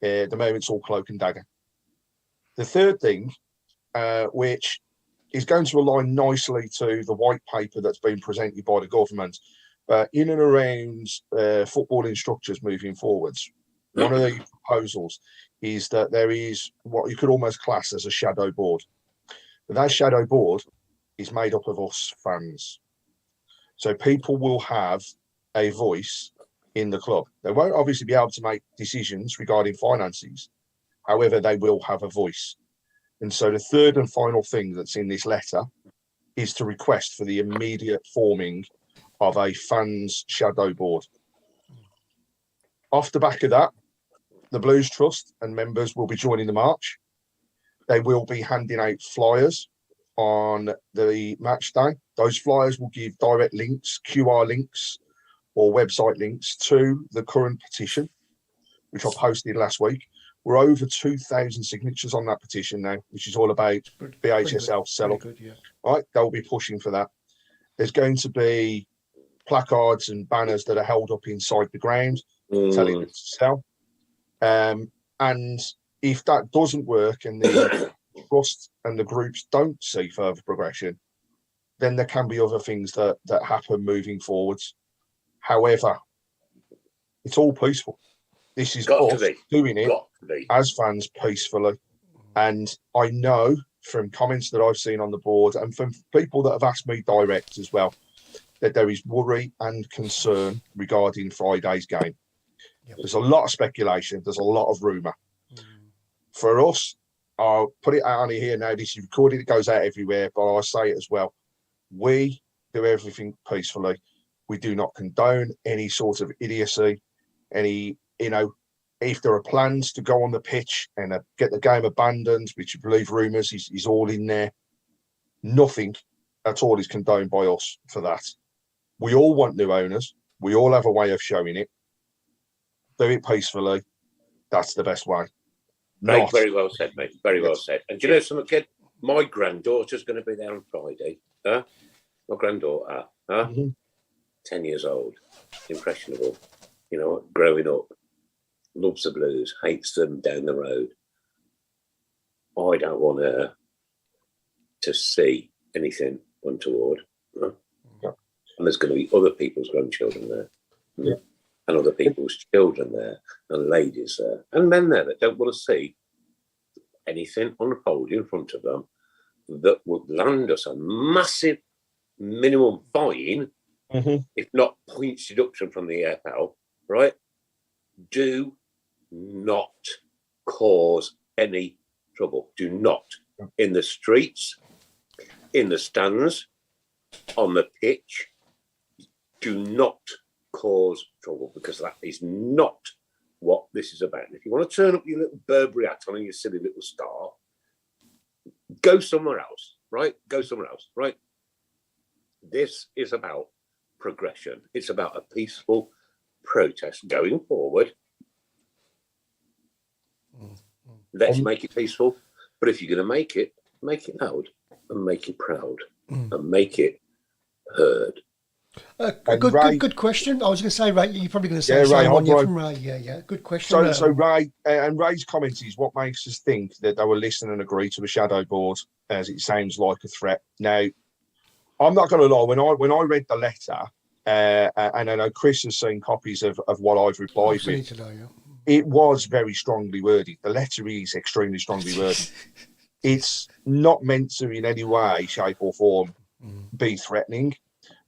Speaker 2: At the moment, it's all cloak and dagger. The third thing, which is going to align nicely to the white paper that's been presented by the government, in and around footballing structures moving forwards, one of the proposals is that there is what you could almost class as a shadow board. But that shadow board is made up of us fans. So people will have a voice in the club. They won't obviously be able to make decisions regarding finances. However, they will have a voice. And so the third and final thing that's in this letter is to request for the immediate forming of a fans shadow board. Off the back of that, the Blues Trust and members will be joining the march. They will be handing out flyers on the match day. Those flyers will give direct links, QR links, or website links to the current petition, which I posted last week. We're over 2,000 signatures on that petition now, which is all about BHSL sell-up. Yeah. Right, they'll be pushing for that. There's going to be placards and banners that are held up inside the ground, telling them to sell. And if that doesn't work and the trust and the groups don't see further progression, then there can be other things that happen moving forwards. However, it's all peaceful. This is us doing it as fans peacefully. And I know from comments that I've seen on the board and from people that have asked me direct as well, that there is worry and concern regarding Friday's game. Yep. There's a lot of speculation. There's a lot of rumour. For us, I'll put it out on here now. This is recorded. It goes out everywhere, but I'll say it as well. We do everything peacefully. We do not condone any sort of idiocy, any, if there are plans to go on the pitch and get the game abandoned, which I believe rumours is all in there, nothing at all is condoned by us for that. We all want new owners. We all have a way of showing it. Do it peacefully. That's the best way.
Speaker 1: Very well said, mate. Very well said. And do you know something, kid? My granddaughter's going to be there on Friday. My granddaughter, 10 years old, impressionable, growing up, loves the Blues, hates them down the road. I don't want her to see anything untoward. Yeah. And there's going to be other people's grandchildren there. Yeah. And other people's children there, and ladies there, and men there that don't want to see anything unfolding in front of them that would land us a massive minimum fine, if not points deduction from the AFL, right? Do not cause any trouble. Do not. In the streets, in the stands, on the pitch, do not cause trouble, because that is not what this is about. And if you want to turn up your little Burberry hat on and your silly little star, go somewhere else, right? Go somewhere else, right? This is about progression. It's about a peaceful protest going forward. Let's make it peaceful. But if you're going to make it loud and make it proud and make it heard.
Speaker 6: Good question. I was going to say, Ray, you're probably going to say the same one. You're from Ray. Yeah. Good question.
Speaker 2: So Ray, and Ray's comment is what makes us think that they will listen and agree to the shadow board, as it sounds like a threat. Now, I'm not going to lie. When I read the letter, and I know Chris has seen copies of what I've replied with, it was very strongly worded. The letter is extremely strongly worded. It's not meant to in any way, shape or form be threatening.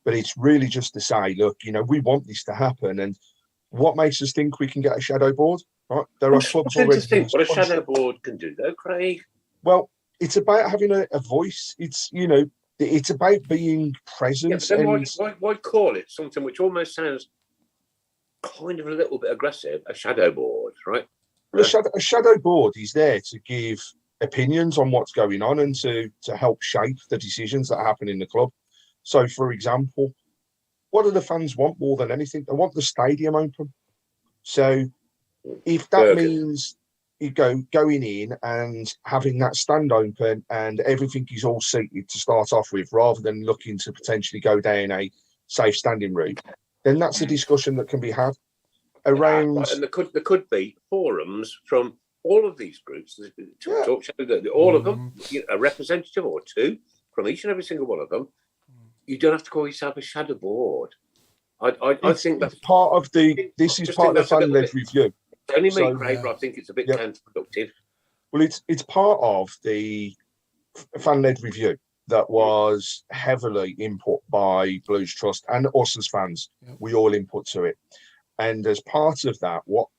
Speaker 2: But it's really just to say, look, we want this to happen. And what makes us think we can get a shadow board? Right? There are clubs already.
Speaker 1: Think what a shadow board can do, though, Craig.
Speaker 2: Well, it's about having a voice. It's, it's about being present.
Speaker 1: Yeah, then why call it something which almost sounds kind of a little bit aggressive? A shadow board, right?
Speaker 2: Well, a shadow board is there to give opinions on what's going on and to help shape the decisions that happen in the club. So, for example, what do the fans want more than anything? They want the stadium open. So, if that means you going in and having that stand open and everything is all seated to start off with, rather than looking to potentially go down a safe standing route, then that's a discussion that can be had around. Yeah,
Speaker 1: and there could be forums from all of these groups. Talk show, all of them, a representative or two from each and every single one of them. You don't have to call yourself a shadow board. I think that's
Speaker 2: part of this is part of the fan-led review.
Speaker 1: It's only me, Craig, but I think it's a bit counterproductive.
Speaker 2: Well, it's part of the fan-led review that was heavily input by Blues Trust and us as fans. Yep. We all input to it. And as part of that, what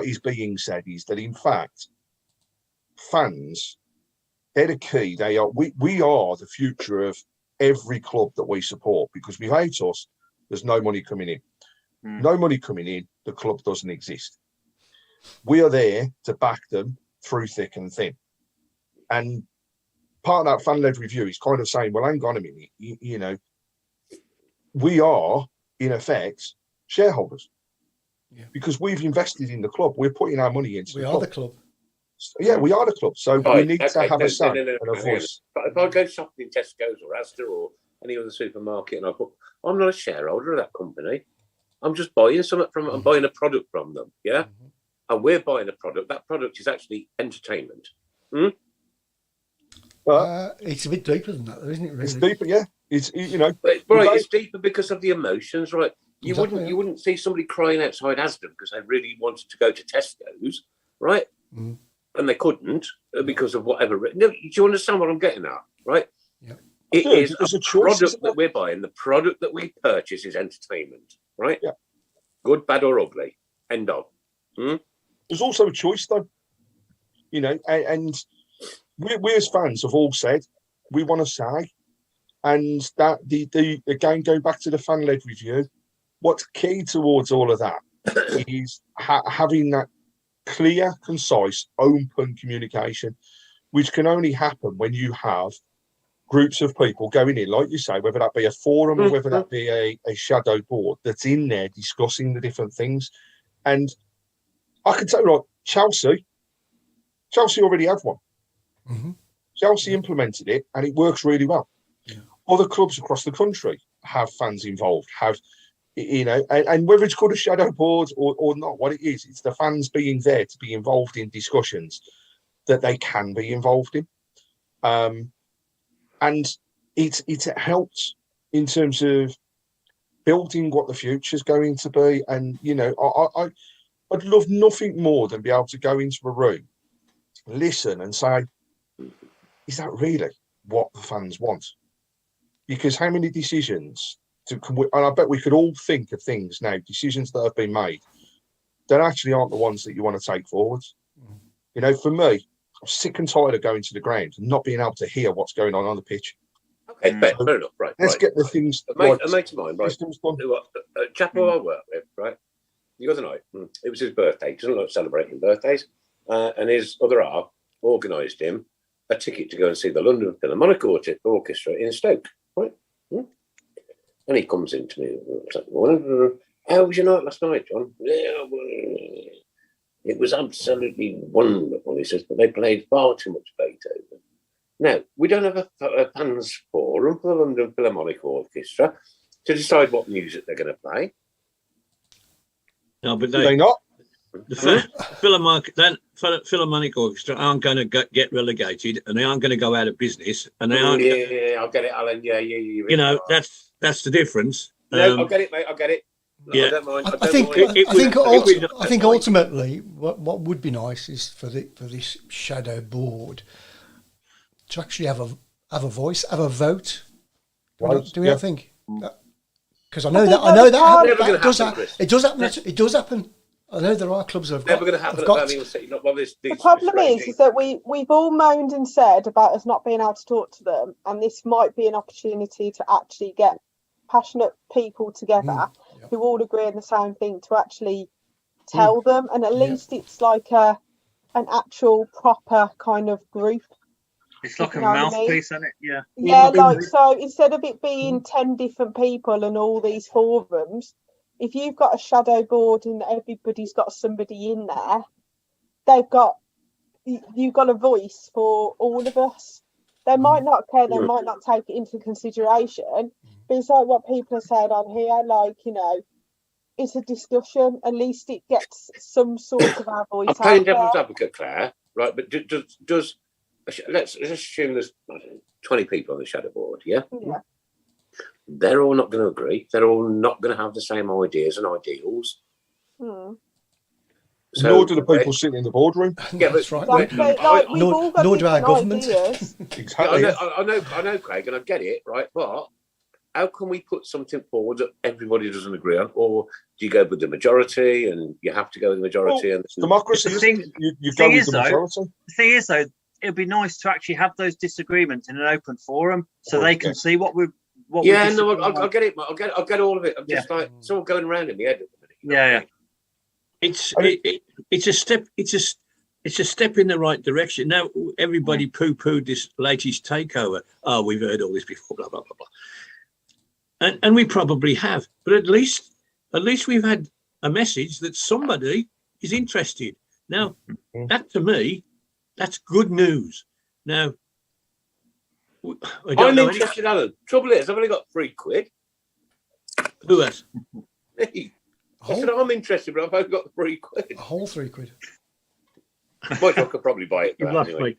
Speaker 2: is being said is that, in fact, fans, they're the key. We are the future of every club that we support, because without us, there's no money coming in. No money coming in, the club doesn't exist. We are there to back them through thick and thin. And part of that fan-led review is kind of saying, well, hang on a minute, we are, in effect, shareholders. Yeah. Because we've invested in the club. We're putting our money into the club. We are the club. Yeah, we are the club. So we need to have a say and a voice.
Speaker 1: But if I go shopping in Tesco's or Asda or any other supermarket and I'm not a shareholder of that company. I'm just buying something from I'm buying a product from them. Yeah. Mm-hmm. And we're buying a product. That product is actually entertainment.
Speaker 6: It's a bit deeper than that, though, isn't it? Really?
Speaker 2: It's deeper, yeah. It's
Speaker 1: it's deeper because of the emotions, right? You wouldn't see somebody crying outside Asda because they really wanted to go to Tesco's, right? Mm. And they couldn't because of whatever. No, do you understand what I'm getting at, right? Yeah. It is a product that we're buying. The product that we purchase is entertainment, right?
Speaker 2: Yeah.
Speaker 1: Good, bad, or ugly. End of.
Speaker 2: There's also a choice, though. And we as fans have all said we want to say, and that the again going back to the fan-led review, what's key towards all of that is having that clear, concise, open communication, which can only happen when you have groups of people going in, like you say, whether that be a forum or whether that be a shadow board that's in there discussing the different things. And I can tell you, like, Chelsea already have one.
Speaker 6: Mm-hmm.
Speaker 2: Chelsea implemented it, and it works really well.
Speaker 6: Yeah.
Speaker 2: Other clubs across the country have fans involved, and whether it's called a shadow board or not, what it is, it's the fans being there to be involved in discussions that they can be involved in. And it helped in terms of building what the future's going to be. And, I'd love nothing more than be able to go into a room, listen and say, is that really what the fans want? Because how many decisions, and I bet we could all think of things now, decisions that have been made that actually aren't the ones that you want to take forward. For me, I'm sick and tired of going to the ground and not being able to hear what's going on the pitch.
Speaker 1: Okay, fair enough. Right.
Speaker 2: Let's get the things.
Speaker 1: A mate of mine, right? A chap who I work with, right? The other night, it was his birthday. He doesn't like celebrating birthdays, and his other half organised him a ticket to go and see the London Philharmonic Orchestra in Stoke, right? And he comes into me. How was your night last night, John? Yeah, it was absolutely wonderful, he says, but they played far too much Beethoven. Now, we don't have a fans forum for the London Philharmonic Orchestra to decide what music they're going to play.
Speaker 5: No, but
Speaker 2: they not.
Speaker 5: The Philharmonic Orchestra aren't going to get relegated, and they aren't going to go out of business, and they aren't.
Speaker 1: Yeah, I'll get it, Alan. Yeah.
Speaker 5: That's the difference.
Speaker 1: No, I'll get it, mate. I'll get it.
Speaker 5: Yeah,
Speaker 1: I don't mind.
Speaker 6: I think ultimately, what would be nice is for this shadow board to actually have a voice, have a vote. Do we not think? Because I know that does happen. It does happen. I know there are clubs that have
Speaker 1: never going to happen at Birmingham City.
Speaker 4: The problem is that we've all moaned and said about us not being able to talk to them, and this might be an opportunity to actually get passionate people together who all agree on the same thing to actually tell them, and at least it's like an actual proper kind of group.
Speaker 3: It's like a mouthpiece, isn't it? Yeah.
Speaker 4: Yeah, so instead of it being 10 different people and all these forums, if you've got a shadow board and everybody's got somebody in there, you've got a voice for all of us. They might not care, they might not take it into consideration, but it's like what people have said on here, it's a discussion. At least it gets some sort of our voice.
Speaker 1: I'm playing devil's advocate, Claire, right? But does let's assume there's 20 people on the shadow board, yeah?
Speaker 4: Yeah.
Speaker 1: They're all not going to agree. They're all not going to have the same ideas and ideals.
Speaker 2: So, nor do the people sitting in the boardroom.
Speaker 6: Yeah, that's right.
Speaker 4: Nor
Speaker 6: do our government.
Speaker 2: Exactly.
Speaker 1: Yeah, I know, Craig, and I get it, right? But how can we put something forward that everybody doesn't agree on? Or do you go with the majority and you have to go with the majority?
Speaker 2: Well, democracy, you go with the majority.
Speaker 3: The thing is, though, it would be nice to actually have those disagreements in an open forum so they can see what we're. I'll get it, mate. I'll get all of it. I'm just like it's all going around in my head at the minute.
Speaker 5: It's a step. It's a step in the right direction. Now everybody poo-pooed this latest takeover. Oh, we've heard all this before. Blah blah blah blah. And we probably have, but at least we've had a message that somebody is interested. Now that to me, that's good news. Now.
Speaker 1: I'm interested, Alan. Trouble is, I've only got £3.
Speaker 5: Who has?
Speaker 1: Me. I said I'm interested, but I've only got £3.
Speaker 6: A whole £3.
Speaker 1: I could probably buy it.
Speaker 5: You've lost me.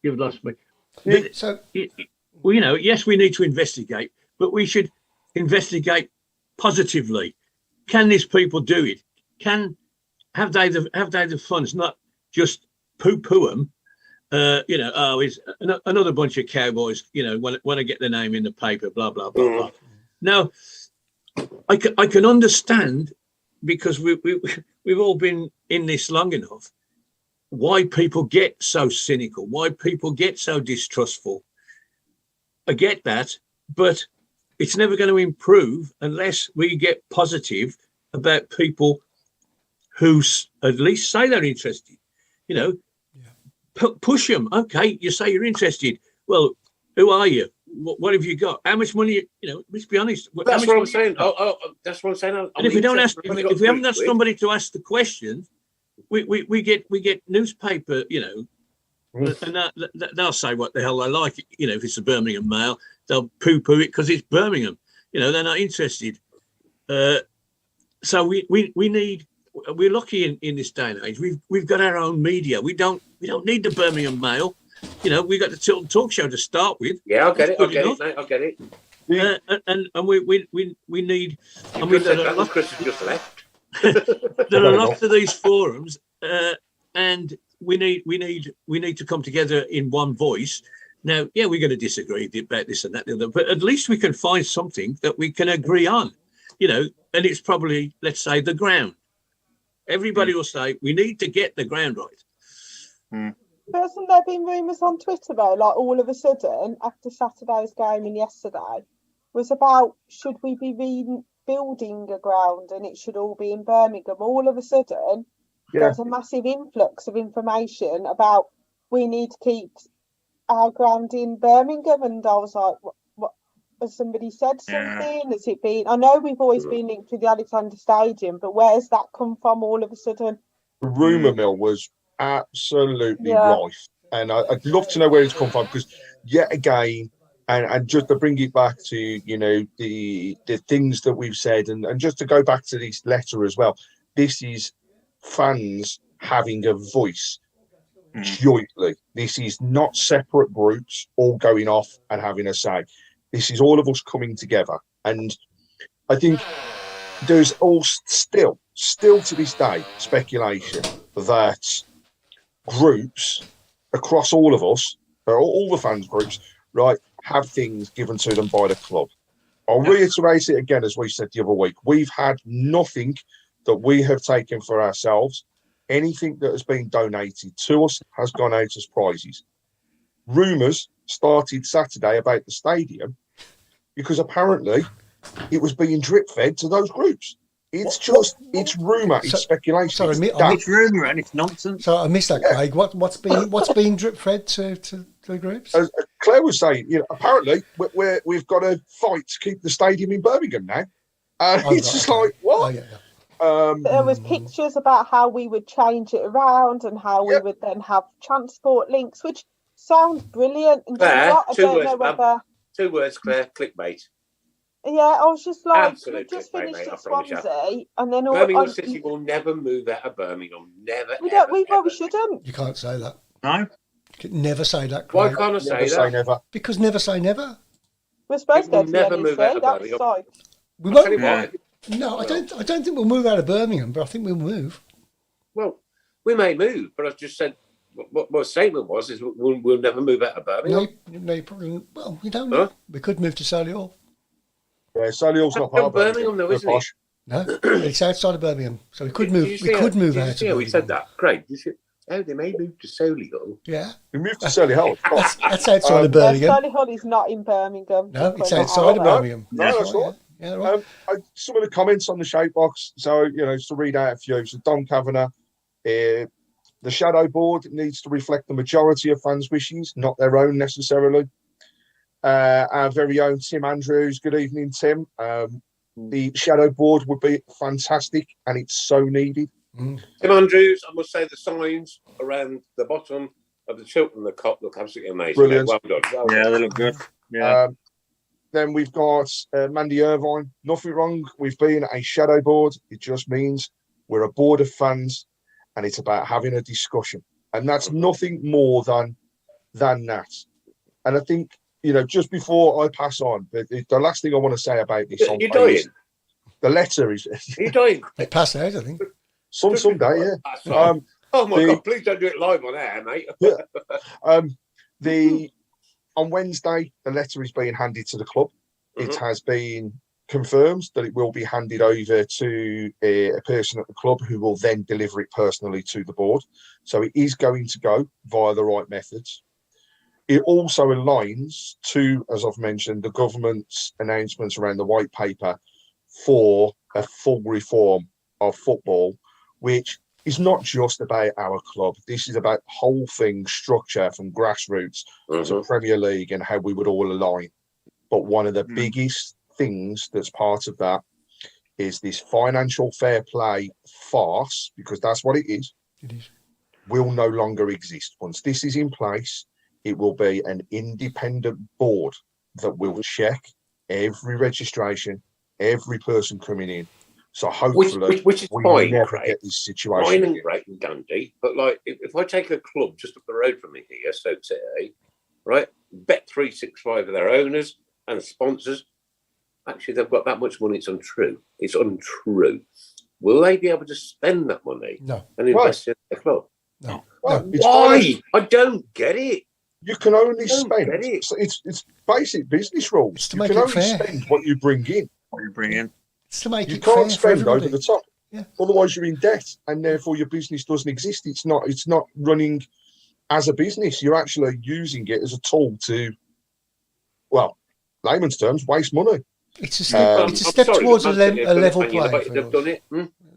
Speaker 5: You've lost me.
Speaker 6: So,
Speaker 5: yes, we need to investigate, but we should investigate positively. Can these people do it? Have they the funds, not just poo-poo them? It's another bunch of cowboys, want to get their name in the paper, blah, blah, blah, blah. Now, I can understand, because we've all been in this long enough, why people get so cynical, why people get so distrustful. I get that, but it's never going to improve unless we get positive about people who at least say they're interested. You know, push them. Okay, you say you're interested. Well, who are you? What have you got? How much money? You know, let's be honest.
Speaker 1: That's what I'm saying. That's what I'm saying.
Speaker 5: And if we don't ask, if we haven't got somebody to ask the question, we get newspaper. You know, and they'll say what the hell they like. You know, if it's a Birmingham Mail, they'll poo-poo it because it's Birmingham. You know, they're not interested. So we need. We're lucky in this day and age. We've got our own media. We don't need the Birmingham Mail. You know, we got the Tilton Talk Show to start with.
Speaker 1: Yeah, I'll get it. I'll get it.
Speaker 5: And we need. I mean,
Speaker 1: there are Chris has just left.
Speaker 5: There are lots of these forums, and we need to come together in one voice. Now, yeah, we're going to disagree about this and that, and the other, but at least we can find something that we can agree on. You know, and it's probably, let's say, the ground. Everybody will say we need to get the ground right.
Speaker 4: But hasn't there been rumours on Twitter though, like all of a sudden after Saturday's game and yesterday, was about should we be rebuilding a ground and it should all be in Birmingham? All of a sudden, there's a massive influx of information about we need to keep our ground in Birmingham, and I was like, what has somebody said something? Has it been? I know we've always been linked with the Alexander Stadium, but where's that come from all of a sudden?
Speaker 2: The rumour mill was absolutely rife, and I'd love to know where it's come from, because yet again, and just to bring it back to, you know, the things that we've said, and just to go back to this letter as well, this is fans having a voice jointly. This is not separate groups all going off and having a say. This is all of us coming together, and I think there's all still to this day speculation that groups across all of us, or all the fans groups, right, have things given to them by the club. I'll reiterate it again, as we said the other week. We've had nothing that we have taken for ourselves. Anything that has been donated to us has gone out as prizes. Rumours started Saturday about the stadium because apparently it was being drip fed to those groups. It's it's rumour, it's speculation.
Speaker 6: Sorry,
Speaker 3: it's rumour and it's nonsense.
Speaker 6: So I missed that, Craig. What's being drip fed to the groups?
Speaker 2: As Claire was saying, you know, apparently we've got to fight to keep the stadium in Birmingham now. It's just like, what?
Speaker 4: There was pictures about how we would change it around and how we would then have transport links, which sounds brilliant. And
Speaker 1: Claire,
Speaker 4: two
Speaker 1: words, Claire, clickbait.
Speaker 4: Yeah, I was just like,
Speaker 1: absolutely,
Speaker 4: we just finished
Speaker 1: mate,
Speaker 4: at Swansea, and then
Speaker 1: Birmingham City will never move out of Birmingham. Never.
Speaker 4: We shouldn't.
Speaker 6: You can't say that.
Speaker 3: No.
Speaker 6: You can never say that, Craig.
Speaker 1: Why can't I say
Speaker 2: never
Speaker 1: that?
Speaker 2: Say never.
Speaker 6: Because never say never.
Speaker 4: We're supposed to
Speaker 1: never move out of
Speaker 4: Birmingham.
Speaker 6: We won't.
Speaker 3: Yeah.
Speaker 6: No, I don't think we'll move out of Birmingham, but I think we'll move.
Speaker 1: Well, we may move, but I just said what my statement was is we'll never move out of Birmingham.
Speaker 6: No, you probably. Well, we don't know. We could move to Solihull.
Speaker 2: Yeah, Solihull's not part of
Speaker 1: Birmingham, though, isn't it?
Speaker 6: No, it's outside of Birmingham, so we could move. We could move out.
Speaker 1: Yeah, we said that. Great. They may move to Solihull.
Speaker 6: Yeah,
Speaker 2: we moved to Solihull.
Speaker 6: That's outside of Birmingham.
Speaker 4: Solihull is not in Birmingham.
Speaker 6: No, it's outside of Birmingham.
Speaker 2: No, that's right.
Speaker 6: Yeah, right.
Speaker 2: Some of the comments on the shape box, so, you know, to read out a few. So Dom Kavanagh, the shadow board needs to reflect the majority of fans' wishes, not their own necessarily. Our very own Tim Andrews, good evening, Tim. The shadow board would be fantastic, and it's so needed.
Speaker 1: Tim Andrews, I must say the signs around the bottom of the Tilton, the Cop, look absolutely amazing.
Speaker 2: Brilliant.
Speaker 1: Well done.
Speaker 3: Yeah, they look good. Yeah.
Speaker 2: Then we've got Mandy Irvine. Nothing wrong with being a shadow board. It just means we're a board of fans, and it's about having a discussion. And that's nothing more than that. And I think, you know, just before I pass on, the last thing I want to say about this,
Speaker 1: you're dying.
Speaker 2: The letter is.
Speaker 1: You're dying.
Speaker 6: They pass out, I think.
Speaker 2: Someday, yeah.
Speaker 1: Oh my God! Please don't do it live on air, mate.
Speaker 2: On Wednesday, the letter is being handed to the club. It has been confirmed that it will be handed over to a person at the club who will then deliver it personally to the board. So it is going to go via the right methods. It also aligns to, as I've mentioned, the government's announcements around the white paper for a full reform of football, which is not just about our club. This is about whole thing structure from grassroots to Premier League and how we would all align. But one of the biggest things that's part of that is this financial fair play farce, because that's what it is.
Speaker 6: It is.
Speaker 2: Will no longer exist. Once this is in place, it will be an independent board that will check every registration, every person coming in. So hopefully,
Speaker 1: which is
Speaker 2: we
Speaker 1: fine,
Speaker 2: never
Speaker 1: Craig.
Speaker 2: get this situation.
Speaker 1: Fine and
Speaker 2: again.
Speaker 1: great and dandy, but like if I take a club just up the road from me here, Stoke City, right? Bet365 are their owners and sponsors. Actually, they've got that much money. It's untrue. It's untrue. Will they be able to spend that money?
Speaker 6: No.
Speaker 1: And invest in the club?
Speaker 6: No.
Speaker 2: Well,
Speaker 6: No.
Speaker 2: it's
Speaker 1: Why? I don't get it.
Speaker 2: You can only
Speaker 1: I don't
Speaker 2: spend.
Speaker 1: get it.
Speaker 2: It's basic business rules.
Speaker 6: It's to
Speaker 2: You
Speaker 6: make
Speaker 2: can
Speaker 6: it
Speaker 2: only
Speaker 6: fair.
Speaker 2: spend what you bring in.
Speaker 3: What you bring in.
Speaker 6: It's to make
Speaker 2: You
Speaker 6: it
Speaker 2: can't
Speaker 6: fair for
Speaker 2: spend
Speaker 6: everybody.
Speaker 2: over the top.
Speaker 6: Yeah.
Speaker 2: Otherwise, you're in debt, and therefore your business doesn't exist. It's not running as a business. You're actually using it as a tool to, well, layman's terms, waste money.
Speaker 6: It's a step. It's a step towards a level playing field,
Speaker 1: They've done it,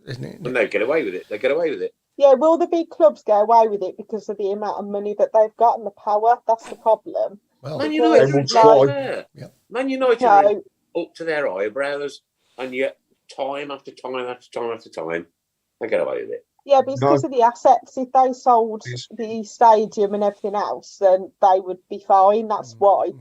Speaker 6: isn't it?
Speaker 1: and they get away with it. They get away with it.
Speaker 4: Yeah, will the big clubs get away with it because of the amount of money that they've got and the power? That's the problem.
Speaker 6: Well,
Speaker 1: Man
Speaker 2: They
Speaker 1: United
Speaker 2: will
Speaker 1: are
Speaker 2: try.
Speaker 1: there.
Speaker 6: Yeah.
Speaker 1: Man United are
Speaker 4: No,
Speaker 1: up to their eyebrows, and yet time after time after time after time, they get away with it.
Speaker 4: yeah, but it's because of the assets. If they sold
Speaker 2: Yes.
Speaker 4: the stadium and everything else, then they would be fine. That's why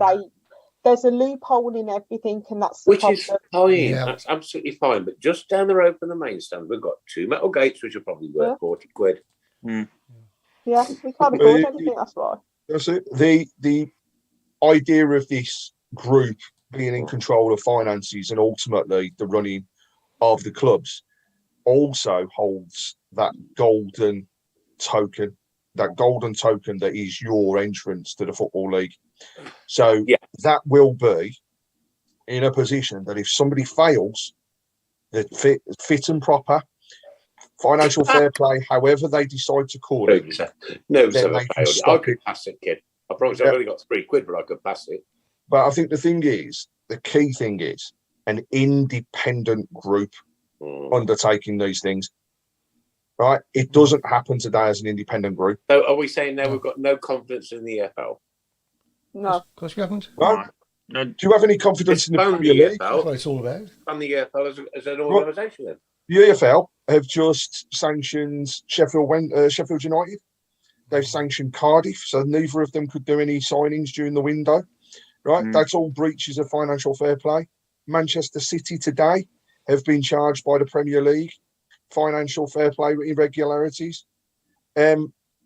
Speaker 4: there's a loophole in everything, and that's the
Speaker 1: Which is
Speaker 4: problem.
Speaker 1: fine.
Speaker 6: Yeah.
Speaker 1: That's absolutely fine. But just down the road from the main stand, we've got 2 metal gates, which are probably worth 40 quid.
Speaker 4: Yeah, we can't afford anything. That's why.
Speaker 2: That's it. The idea of this group being in control of finances and ultimately the running of the clubs also holds that golden token that is your entrance to the Football League. So that will be in a position that if somebody fails the fit and proper financial fair play, however they decide to call it,
Speaker 1: No,
Speaker 2: then
Speaker 1: so
Speaker 2: they
Speaker 1: I
Speaker 2: can
Speaker 1: failed. I
Speaker 2: stop
Speaker 1: could
Speaker 2: it.
Speaker 1: pass it, kid. I promise I've only got 3 quid, but I could pass it.
Speaker 2: But I think the key thing is an independent group undertaking these things. Right? It doesn't happen today as an independent group.
Speaker 1: So are we saying now we've got no confidence in the EFL?
Speaker 4: No,
Speaker 6: Of course, we haven't.
Speaker 2: No?
Speaker 3: No,
Speaker 2: Do you have any confidence in the
Speaker 1: Expand
Speaker 2: Premier League?
Speaker 6: That's what it's all about.
Speaker 1: And the EFL as an organisation then?
Speaker 2: The EFL have just sanctioned Sheffield United. They've sanctioned Cardiff, so neither of them could do any signings during the window. Right? That's all breaches of financial fair play. Manchester City today have been charged by the Premier League financial fair play irregularities.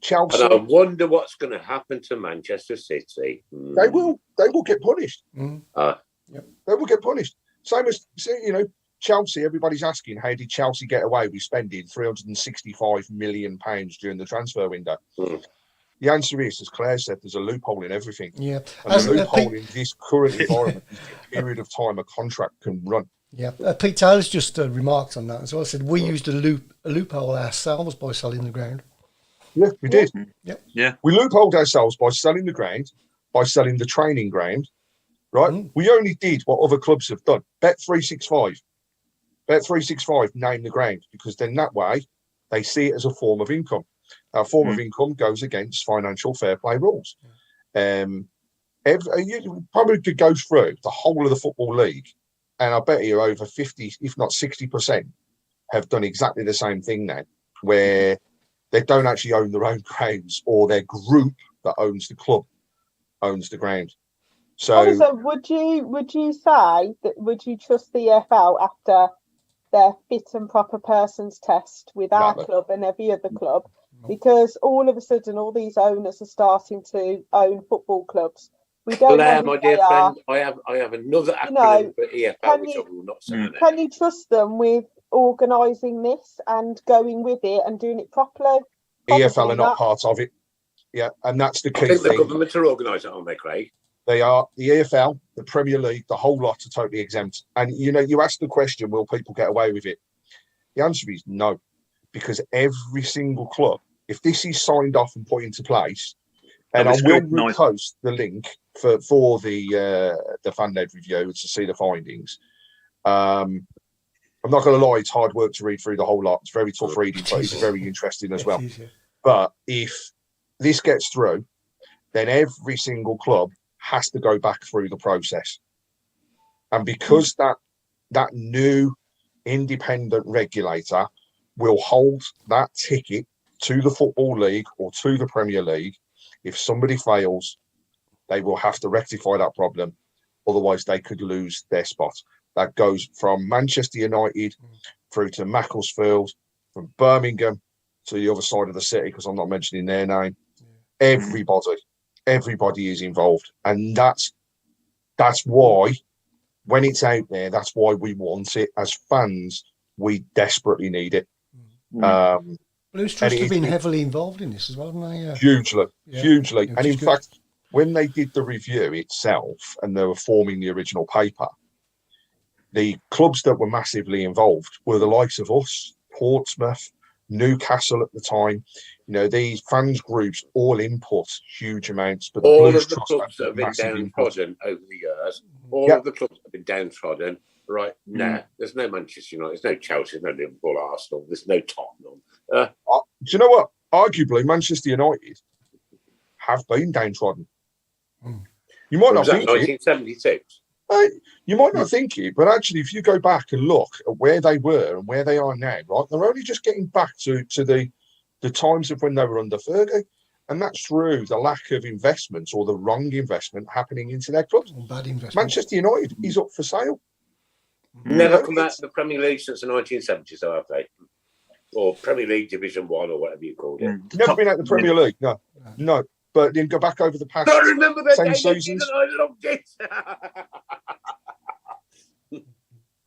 Speaker 2: Chelsea,
Speaker 1: And I wonder what's going to happen to Manchester City.
Speaker 2: they will get punished. They will get punished. Same as Chelsea. Everybody's asking, how did Chelsea get away with spending £365 million during the transfer window? The answer is, as Claire said, there's a loophole in everything.
Speaker 6: Yeah.
Speaker 2: And the loophole in this current environment is the period of time a contract can run.
Speaker 6: Yeah. Pete Taylor's just remarked on that as well. I said we used a loophole ourselves by selling the ground.
Speaker 2: Yeah, we did.
Speaker 6: Yeah.
Speaker 2: We loopholed ourselves by selling the ground, by selling the training ground, right? We only did what other clubs have done. Bet365 named the ground because then that way they see it as a form of income. Our form of income goes against financial fair play rules. You probably could go through the whole of the Football League, and I bet you over 50, if not 60%, have done exactly the same thing now, where they don't actually own their own grounds, or their group that owns the club owns the ground. So
Speaker 4: would you say that would you trust the EFL after their fit and proper persons test with our club and every other club? Because all of a sudden, all these owners are starting to own football clubs. We don't know who
Speaker 1: my
Speaker 4: they
Speaker 1: dear
Speaker 4: are.
Speaker 1: friend, I have another acronym for EFL, which I will not say.
Speaker 4: Can you trust them with organising this and going with it and doing it properly?
Speaker 2: EFL are not part of it. Yeah, and that's the key
Speaker 1: I think
Speaker 2: thing.
Speaker 1: the government are organising it, aren't they, Craig?
Speaker 2: They are. The EFL, the Premier League, the whole lot are totally exempt. And, you ask the question, will people get away with it? The answer is no, because every single club, if this is signed off and put into place, and I will repost the link for the fan-led review to see the findings. I'm not going to lie, it's hard work to read through the whole lot. It's very tough reading, but it's very interesting as well. But if this gets through, then every single club has to go back through the process. And because that new independent regulator will hold that ticket to the Football League or to the Premier League, if somebody fails, they will have to rectify that problem. Otherwise, they could lose their spot. That goes from Manchester United through to Macclesfield, from Birmingham to the other side of the city, because I'm not mentioning their name. Everybody is involved. And that's why, when it's out there, that's why we want it. As fans, we desperately need it.
Speaker 6: Blues Trust have been heavily involved in this as well, haven't they?
Speaker 2: Hugely. And in fact, when they did the review itself and they were forming the original paper, the clubs that were massively involved were the likes of us, Portsmouth, Newcastle at the time. You know, these fans groups all input huge amounts. But
Speaker 1: all of the clubs that have been downtrodden over the years, all of the clubs that have been downtrodden, right? There's no Manchester United, there's no Chelsea, there's no Liverpool, Arsenal, there's no Tottenham.
Speaker 2: Do you know what? Arguably, Manchester United have been downtrodden. You might not think
Speaker 1: 1976.
Speaker 2: You might not think it, but actually, if you go back and look at where they were and where they are now, right, they're only just getting back to the times of when they were under Fergie, and that's through the lack of investment or the wrong investment happening into their clubs.
Speaker 6: Bad investment.
Speaker 2: Manchester United is up for sale.
Speaker 1: Never come back to the Premier League since the 1970s, though, have they? Or Premier League Division 1 or whatever you called it.
Speaker 2: Never been out the Premier League, no. But then go back over the past 10 seasons.
Speaker 1: I loved it.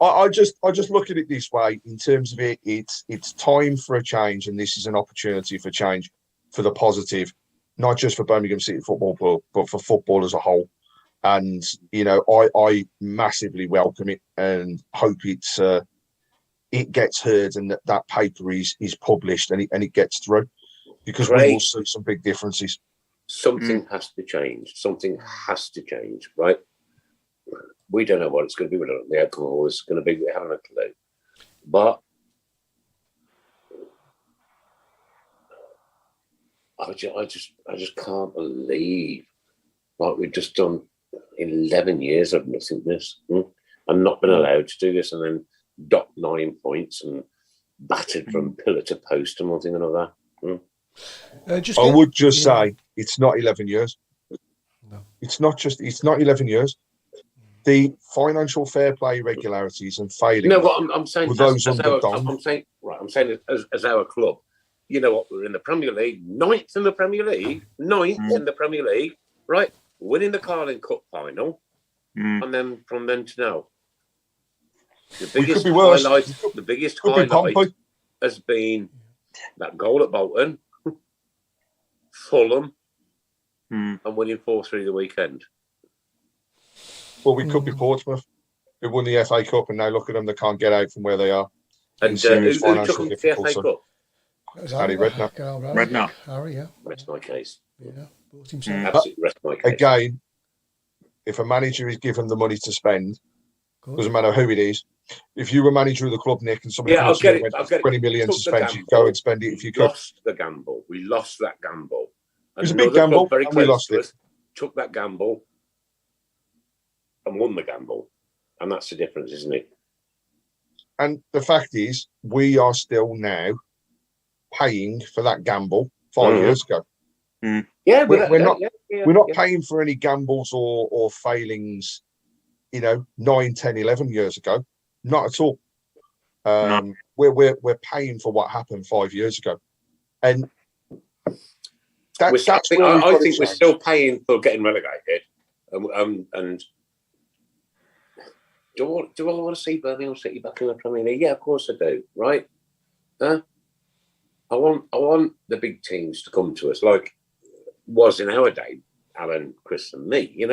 Speaker 2: I just look at it this way. In terms of it, it's time for a change, and this is an opportunity for change for the positive, not just for Birmingham City Football Club, but for football as a whole. And you know, I massively welcome it and hope it gets heard and that paper is published and it gets through, because we will see some big differences.
Speaker 1: Something has to change. Something has to change, right? We don't know what it's going to be. We don't know what the outcome is going to be. We haven't a clue. But I just can't believe, like, we've just done 11 years of nothingness and not been allowed to do this, and then docked 9 points and battered from pillar to post and one thing and another.
Speaker 2: I would just say it's not 11 years.
Speaker 6: No.
Speaker 2: It's not 11 years. The financial fair play irregularities and failing.
Speaker 1: No, what I'm saying,
Speaker 2: I'm
Speaker 1: saying as our club, you know what? We're in the Premier League, ninth in the Premier League, right? Winning the Carling Cup final, and then from then to now, the biggest highlight has been that goal at Bolton, Fulham, and winning 4-3 the weekend.
Speaker 2: Well, we could be Portsmouth, who won the FA Cup, and now look at them, they can't get out from where they are.
Speaker 1: And who took them to the FA Cup?
Speaker 2: Harry Redknapp.
Speaker 6: Harry, yeah.
Speaker 1: Rest my case.
Speaker 6: Yeah, bought himself.
Speaker 1: Absolutely rest my case.
Speaker 2: Again, if a manager is given the money to spend, doesn't matter who it is. If you were manager of the club, Nick, and somebody
Speaker 1: I'll get it.
Speaker 2: 20 million to spend, you go and spend it if you could.
Speaker 1: Lost the gamble. We lost that gamble.
Speaker 2: It was a big gamble, and we lost it.
Speaker 1: Took that gamble and won the gamble. And that's the difference, isn't it?
Speaker 2: And the fact is, we are still now paying for that gamble 5 years ago.
Speaker 1: Yeah,
Speaker 2: we're not paying for any gambles or failings, 9, 10, 11 years ago. Not at all. We're paying for what happened 5 years ago. And
Speaker 1: I think we're still paying for getting relegated. And do I want to see Birmingham City back in the Premier League? Yeah, of course I do. Right? I want the big teams to come to us, like was in our day, Alan, Chris, and me.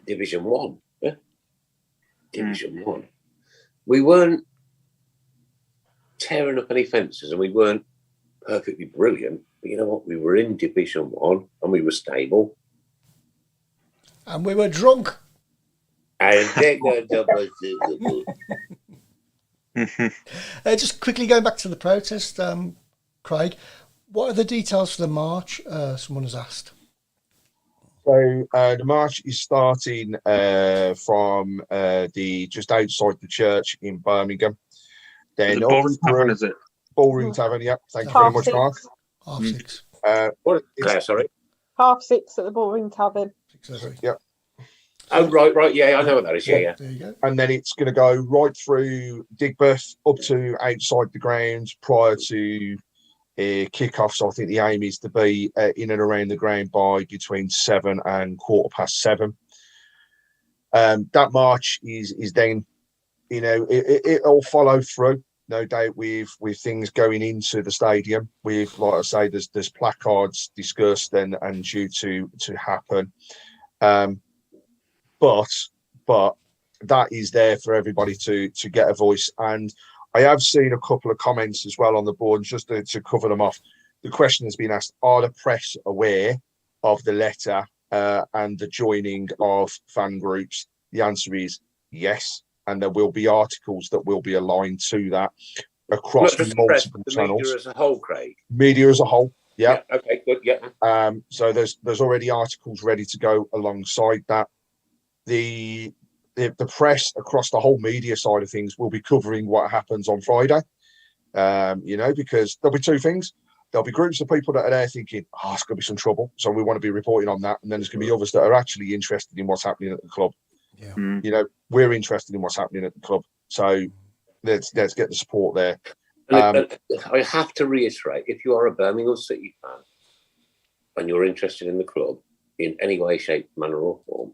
Speaker 1: Division 1. Yeah? Division 1. We weren't tearing up any fences, and we weren't perfectly brilliant. But you know what? We were in Division 1, and we were stable.
Speaker 6: And we were drunk.
Speaker 1: And
Speaker 6: Just quickly going back to the protest, Craig, what are the details for the march? Someone has asked.
Speaker 2: So the march is starting from just outside the church in Birmingham. Then up
Speaker 3: Ballroom Tavern, is it?
Speaker 2: Ballroom Tavern, yeah. Thank you very much, Mark.
Speaker 6: 6:30.
Speaker 1: Sorry.
Speaker 4: 6:30 at the Ballroom Tavern.
Speaker 6: 6:30.
Speaker 2: Yeah.
Speaker 1: Oh, right. Yeah, I know what that is. Yeah.
Speaker 6: There you go.
Speaker 2: And then it's going to go right through Digbeth up to outside the grounds prior to kick-off. So I think the aim is to be in and around the ground by between 7 and 7:15. That march is then, it'll follow through, no doubt, with things going into the stadium. With, like I say, there's placards discussed and due to happen. But that is there for everybody to get a voice. And I have seen a couple of comments as well on the board, just to cover them off. The question has been asked, are the press aware of the letter and the joining of fan groups? The answer is yes. And there will be articles that will be aligned to that across multiple channels.
Speaker 1: Media as a whole, Craig.
Speaker 2: Media as a whole, yeah.
Speaker 1: Okay, good, yeah.
Speaker 2: So there's already articles ready to go alongside that. The press across the whole media side of things will be covering what happens on Friday, because there'll be two things. There'll be groups of people that are there thinking, it's going to be some trouble, so we want to be reporting on that. And then there's going to be others that are actually interested in what's happening at the club. Yeah. We're interested in what's happening at the club. So let's get the support there.
Speaker 1: I have to reiterate, if you are a Birmingham City fan and you're interested in the club in any way, shape, manner or form,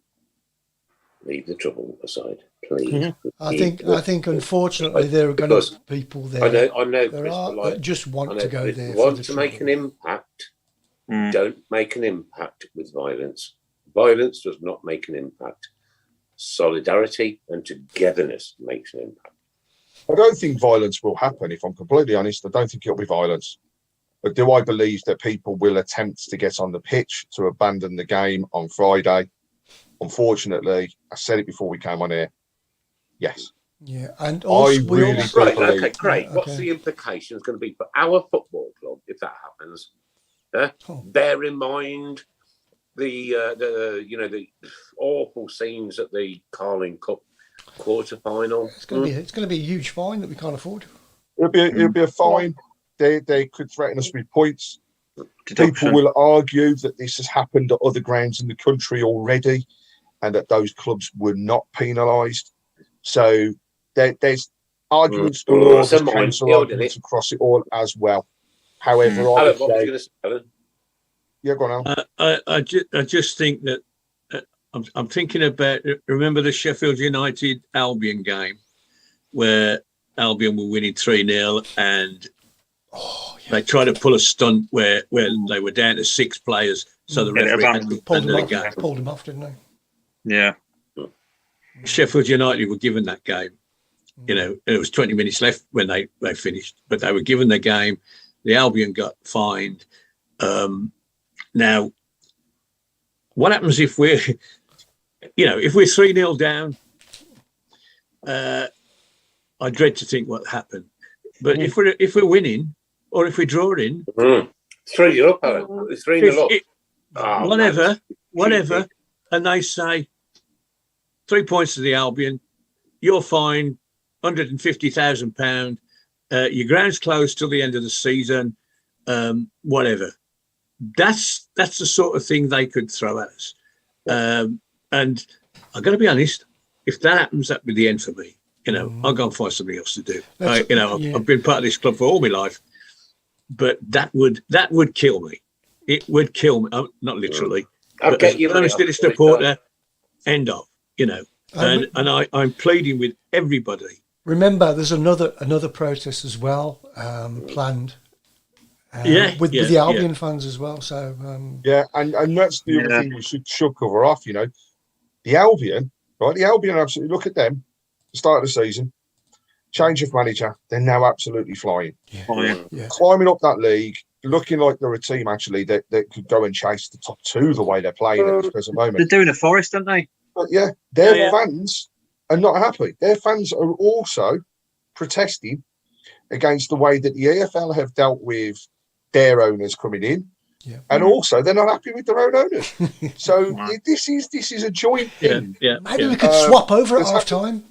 Speaker 1: leave the trouble aside, please.
Speaker 6: I think unfortunately there are going to be people there.
Speaker 1: I know.
Speaker 6: There are that just want to go there.
Speaker 1: Want to make an impact. Don't make an impact with violence. Violence does not make an impact. Solidarity and togetherness makes an impact.
Speaker 2: I don't think violence will happen, if I'm completely honest. I don't think it'll be violence. But do I believe that people will attempt to get on the pitch to abandon the game on Friday? Unfortunately, I said it before we came on here. Yes.
Speaker 6: Yeah, and also
Speaker 1: right. Okay, great. Okay. What's the implications going to be for our football club if that happens? Bear in mind the awful scenes at the Carling Cup quarter final.
Speaker 6: It's going to be a huge fine that we can't afford.
Speaker 2: It'll be a fine. They could threaten us with points. People will argue that this has happened at other grounds in the country already, and that those clubs were not penalised. So there's arguments galore, there's council arguments across it all as well. However,
Speaker 1: Alan, what was you going to say, Alan?
Speaker 2: Yeah, go on,
Speaker 5: Alan. I just think that I'm thinking about, remember the Sheffield United Albion game where Albion were winning 3-0 and they tried to pull a stunt where they were down to 6 players, so the referee had to abandon the game.
Speaker 6: Pulled them off, didn't they?
Speaker 3: Yeah.
Speaker 5: Sheffield United were given that game. It was 20 minutes left when they finished, but they were given the game. The Albion got fined. Now, what happens if we're 3-0 down? I dread to think what happened. But if we're winning or if we're drawing,
Speaker 1: 3-0 up, Alan. 3-0 up.
Speaker 5: Whatever, and they say 3 points to the Albion, you're fined £150,000. Your ground's closed till the end of the season. Whatever. That's the sort of thing they could throw at us. And I've got to be honest, if that happens, that'd be the end for me. I'll go and find something else to do. I've been part of this club for all my life, but that would kill me. It would kill me. Not literally.
Speaker 1: I'll get you.
Speaker 5: I'm still a supporter. End of. And I'm pleading with everybody.
Speaker 6: Remember, there's another protest as well planned. With the Albion fans as well. So
Speaker 2: and that's the other thing we should cover off. The Albion, right? The Albion, absolutely. Look at them. The start of the season, change of manager. They're now absolutely flying. Climbing up that league, looking like they're a team actually that could go and chase the top 2 the way they're playing at this present moment.
Speaker 3: They're doing a Forest, aren't they?
Speaker 2: But their fans are not happy. Their fans are also protesting against the way that the EFL have dealt with their owners coming in.
Speaker 6: Yeah.
Speaker 2: And also, they're not happy with their own owners. So this is a joint thing.
Speaker 6: Maybe we could swap over at half time.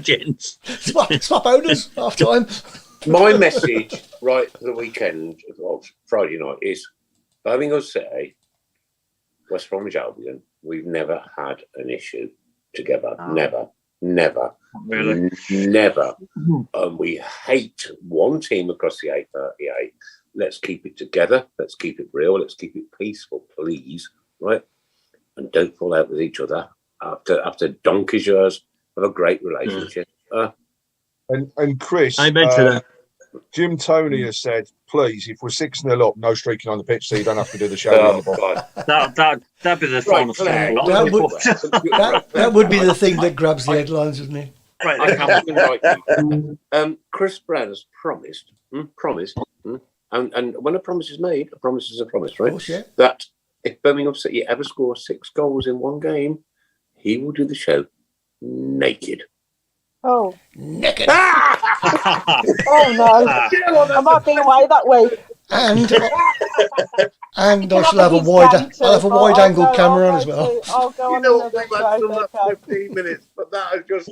Speaker 5: Gents.
Speaker 6: Swap owners half time.
Speaker 1: My message right for the weekend of Friday night is Birmingham City, West Bromwich Albion. We've never had an issue together. Never.
Speaker 3: Really?
Speaker 1: Never. We hate one team across the 838. Let's keep it together. Let's keep it real. Let's keep it peaceful, please. Right? And don't fall out with each other after donkey's years of a great relationship.
Speaker 2: And Chris,
Speaker 5: I mentioned that.
Speaker 2: Jim Toney has said, please, if we're 6-0 up, no streaking on the pitch, so you don't have to do the show on the ball.
Speaker 3: That'd be the final
Speaker 1: Claire,
Speaker 6: that would be the thing that grabs the headlines, wouldn't it?
Speaker 1: Chris Browne has promised, and when a promise is made, a promise is a promise, right?
Speaker 6: Of course, yeah.
Speaker 1: That if Birmingham City ever score 6 goals in one game, he will do the show naked.
Speaker 4: Oh.
Speaker 6: Naked.
Speaker 4: Oh no. I might be away that week.
Speaker 6: And I shall have a wide angle camera on as well.
Speaker 4: I'll go on another show.
Speaker 1: 15 minutes, but that has just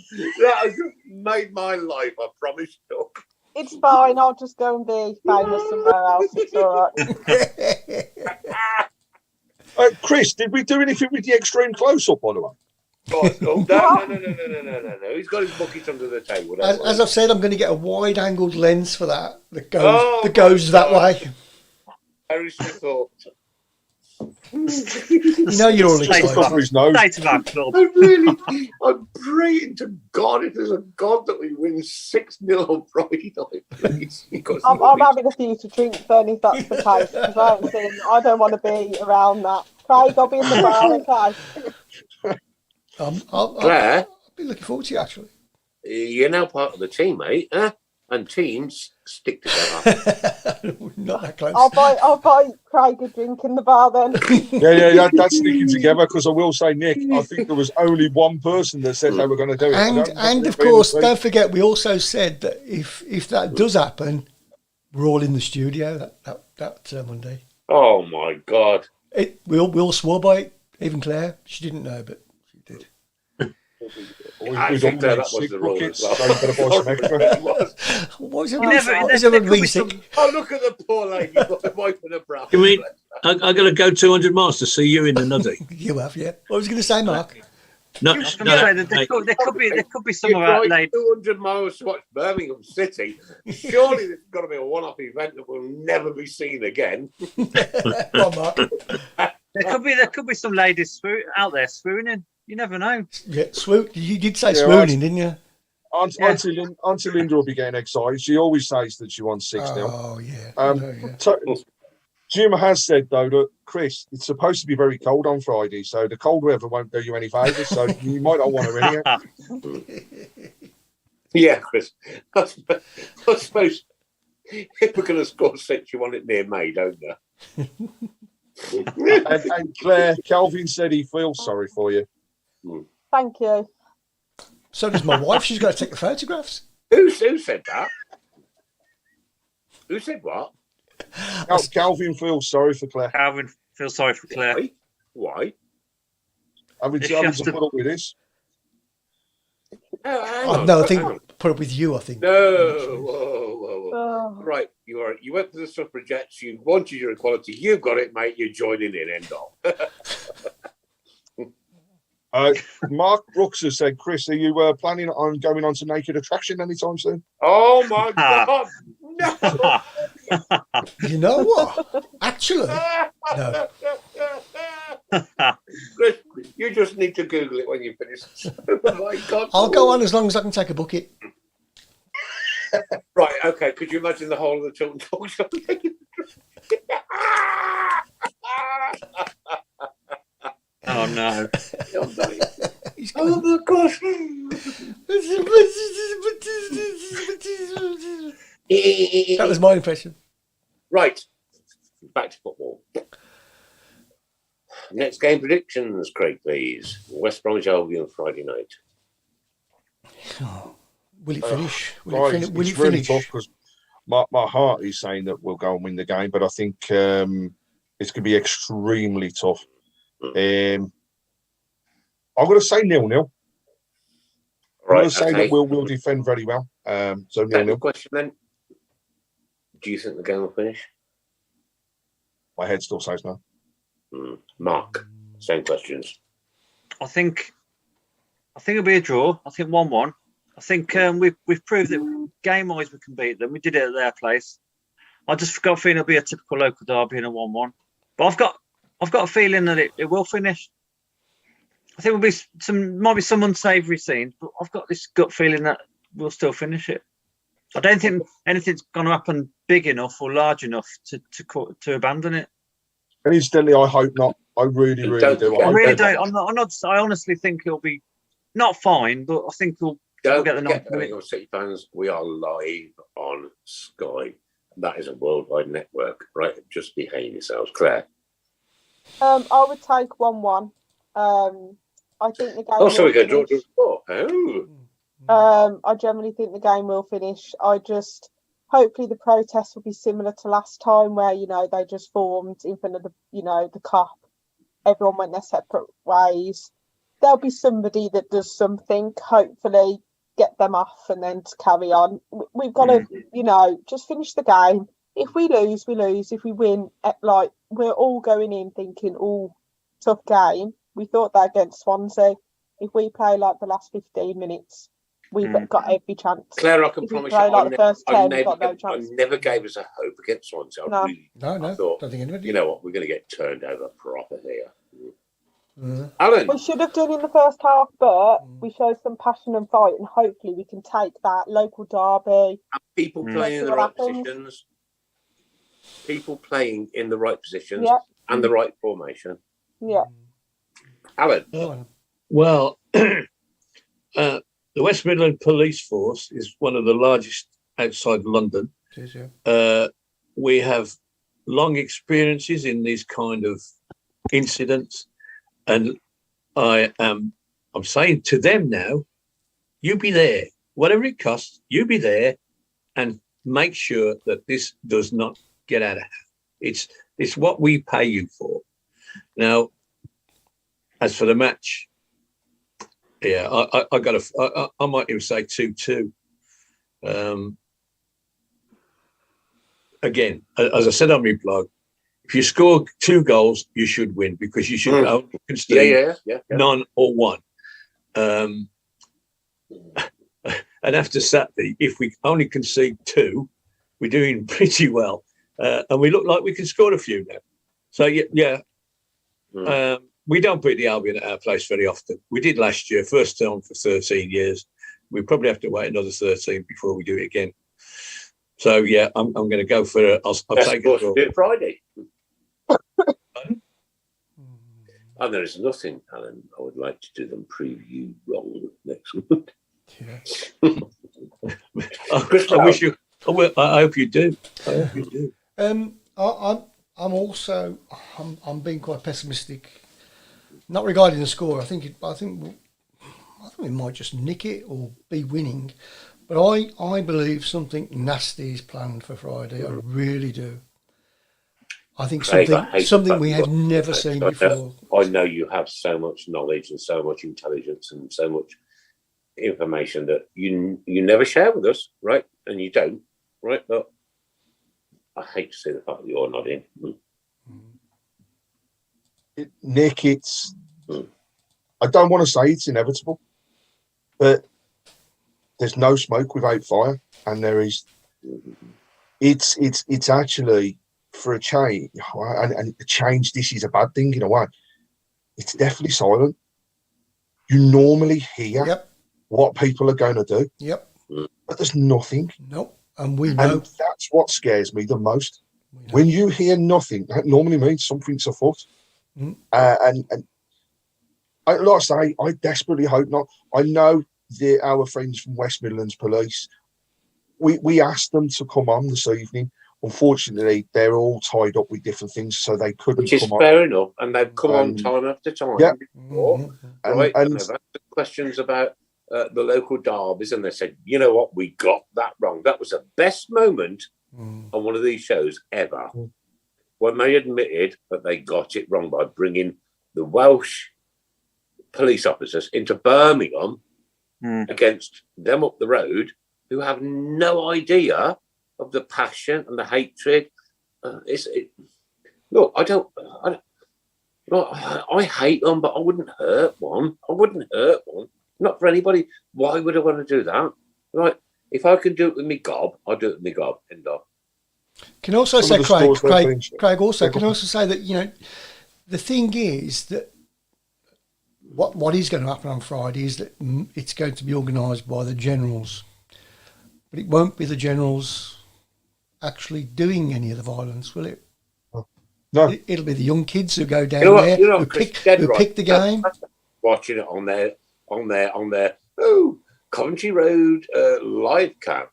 Speaker 1: made my life, I promise you.
Speaker 4: It's fine. I'll just go and be famous somewhere else. It's all
Speaker 2: right. Chris, did we do anything with the extreme close-up, by the way?
Speaker 1: No. He's got his bucket under the table.
Speaker 6: As I've said, I'm going to get a wide-angled lens for that goes that way.
Speaker 1: Harrison thought.
Speaker 6: You're all excited.
Speaker 1: I'm praying to God if there's a God that we win 6-0 on Friday night, please.
Speaker 4: I'm having a few to drink then if that's the case, because I don't want to be around that. Craig, I'll be in the bar, okay?
Speaker 6: Claire, I'll be looking forward to you, actually.
Speaker 1: You're now part of the team, mate. And teams stick together.
Speaker 6: Not that close.
Speaker 4: I'll buy Craig a drink in the bar then.
Speaker 2: Yeah, that's sticking together, because I will say, Nick, I think there was only one person that said they were going to do it.
Speaker 6: And of course, don't forget, we also said that if that does happen, we're all in the studio that Monday.
Speaker 1: Oh my God!
Speaker 6: We all swore by it. Even Claire, she didn't know, but she did.
Speaker 1: I think that was the rule as well. Oh, look at the poor lady wiping her brow.
Speaker 5: I'm going to go 200 miles to see you in the nutty.
Speaker 6: You have, yeah. What was I going to say, Mark?
Speaker 3: There could be some of that lady.
Speaker 1: 200 miles to watch Birmingham City. Surely there's got to be a one-off event that will never be seen again.
Speaker 6: Come on, Mark.
Speaker 3: There could be some ladies out there swooning. You never know.
Speaker 6: Yeah, swoon. You did say swooning, didn't you?
Speaker 2: Auntie Linda will be getting excited. She always says that she wants 6-0.
Speaker 6: Oh, yeah.
Speaker 2: Jim has said, though, that, Chris, it's supposed to be very cold on Friday, so the cold weather won't do you any favours, so you might not want to really.
Speaker 1: Yeah, Chris. I suppose if we're going to score 6, you want it near May, don't you?
Speaker 2: and Claire, Calvin said he feels sorry for you.
Speaker 4: Thank you.
Speaker 6: So does my wife. She's got to take the photographs.
Speaker 1: Who said that? Who said what?
Speaker 2: Calvin feels sorry for Claire.
Speaker 3: Calvin feels sorry for Claire.
Speaker 1: Why?
Speaker 2: Having to put up with this.
Speaker 6: I think put up with you. I think.
Speaker 1: No, whoa. Right, you went to the suffragettes. You wanted your equality. You've got it, mate. You're joining in. End of.
Speaker 2: Mark Brooks has said, Chris, are you planning on going on to Naked Attraction anytime soon?
Speaker 1: Oh my God! No.
Speaker 6: You know what? Actually, no.
Speaker 1: Chris, you just need to Google it when you finish. Oh my God!
Speaker 6: I'll go on as long as I can take a bucket.
Speaker 1: Right, okay. Could you imagine the whole of the Tilton Talk Show?
Speaker 3: Oh no!
Speaker 1: Oh my gosh!
Speaker 6: That was my impression.
Speaker 1: Right, back to football. Next game predictions, Craig, please. West Bromwich Albion Friday night.
Speaker 6: Oh, Will it finish?
Speaker 2: It's really tough because my heart is saying that we'll go and win the game, but I think it's going to be extremely tough. I'm going to say 0-0. I'm going to say that we'll defend very well. So 0-0.
Speaker 1: Question then: do you think the game will finish?
Speaker 2: My head still says no.
Speaker 1: Mark, same questions.
Speaker 3: I think it'll be a draw. I think 1-1. I think we've proved that game-wise we can beat them. We did it at their place. I just got a feeling it'll be a typical local derby and a 1-1. But I've got a feeling that it will finish. I think might be some unsavoury scenes, but I've got this gut feeling that we'll still finish it. I don't think anything's going to happen big enough or large enough to abandon it.
Speaker 2: And instantly, I hope not. I really do.
Speaker 3: I really don't. I'm not. I honestly think it'll be not fine, but I think we'll get the knock.
Speaker 1: City fans, we are live on Sky. That is a worldwide network, right? Just behave yourselves, Claire.
Speaker 4: I would take 1-1. I think the game.
Speaker 1: So we go draw.
Speaker 4: I generally think the game will finish. Hopefully the protests will be similar to last time, where they just formed in front of the cop. Everyone went their separate ways. There'll be somebody that does something. Hopefully, get them off and then to carry on. We've got to, just finish the game. If we lose, we lose. If we win, we're all going in thinking, tough game. We thought that against Swansea. If we play like the last 15 minutes, we've got every chance.
Speaker 1: Claire, I can promise you, I never gave us a hope against Swansea.
Speaker 6: No.
Speaker 1: I thought,
Speaker 6: don't think anybody.
Speaker 1: You know what? We're going to get turned over proper here. Alan,
Speaker 4: we should have done in the first half, but we showed some passion and fight, and hopefully we can take that local derby.
Speaker 1: People playing in the right positions. People playing in the right positions and the right formation.
Speaker 4: Yeah.
Speaker 1: Alan.
Speaker 5: Well, the West Midland Police Force is one of the largest outside London.
Speaker 6: It is, yeah.
Speaker 5: We have long experiences in these kind of incidents, and I'm saying to them now, you be there, whatever it costs. You be there, and make sure that this does not get out of hand. It's what we pay you for. Now, as for the match, I might even say 2-2. Again, as I said on my blog, if you score 2 goals, you should win, because you should only concede none or one. And after Saturday, if we only concede 2, we're doing pretty well, and we look like we can score a few now. So we don't beat the Albion at our place very often. We did last year, first time for 13 years. We probably have to wait another 13 before we do it again. So I'm going to go for it. I'll take it.
Speaker 1: Do it Friday. And there is nothing, Alan, I would like to do them preview wrong next week.
Speaker 5: Yeah. I wish you. I hope you do. I hope you do.
Speaker 6: I'm being quite pessimistic. Not regarding the score. I think we might just nick it or be winning. But I believe something nasty is planned for Friday. I really do. I think something we have never seen before.
Speaker 1: I know you have so much knowledge and so much intelligence and so much information that you never share with us, right? And you don't, right? But I hate to see the fact that you're not in.
Speaker 2: Nick, I don't want to say it's inevitable, but there's no smoke without fire, and there is. It's actually, for a change, and a change. This is a bad thing in a way. It's definitely silent. You normally hear what people are going to do.
Speaker 6: Yep.
Speaker 2: But there's nothing.
Speaker 6: Nope. And we know.
Speaker 2: And that's what scares me the most. When you hear nothing, that normally means something's afoot. And like I say, I desperately hope not. I know our friends from West Midlands Police, we asked them to come on this evening. Unfortunately, they're all tied up with different things, so they couldn't come on.
Speaker 1: Which is fair enough, and they've come on time after time.
Speaker 2: Yeah.
Speaker 1: Before, right? And they've asked questions about the local derbies, and they said, you know what, we got that wrong. That was the best moment on one of these shows ever, when they admitted that they got it wrong by bringing the Welsh police officers into Birmingham against them up the road, who have no idea of the passion and the hatred. Look, I hate them, but I wouldn't hurt one. Not for anybody. Why would I want to do that? Right? If I can do it with me gob, I'll do it with me gob. End of.
Speaker 6: Can also say, Craig also can also say that, you know, the thing is that what is going to happen on Friday is that it's going to be organised by the generals, but it won't be the generals actually doing any of the violence, will it?
Speaker 2: No,
Speaker 6: it'll be the young kids who go down there who pick the game.
Speaker 1: Watching it on their Coventry Road live cam.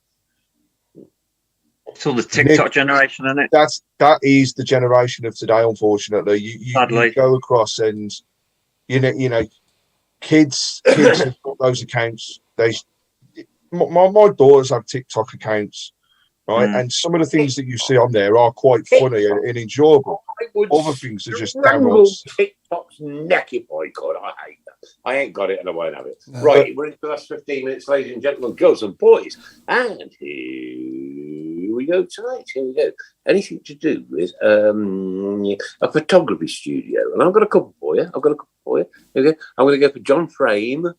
Speaker 3: It's all the TikTok generation, isn't it?
Speaker 2: That is the generation of today. Unfortunately, you go across and you know, kids have got those accounts. My daughters have TikTok accounts, right? And some of the things that you see on there are quite funny and enjoyable. Other things are just downright.
Speaker 1: TikTok's neck if I could. I hate that. I ain't got it and I won't have it. No. Right, we're into the last 15 minutes, ladies and gentlemen, girls and boys. And here we go tonight. Here we go. Anything to do with a photography studio. And I've got a couple for you. Okay. I'm going to go for John Frame.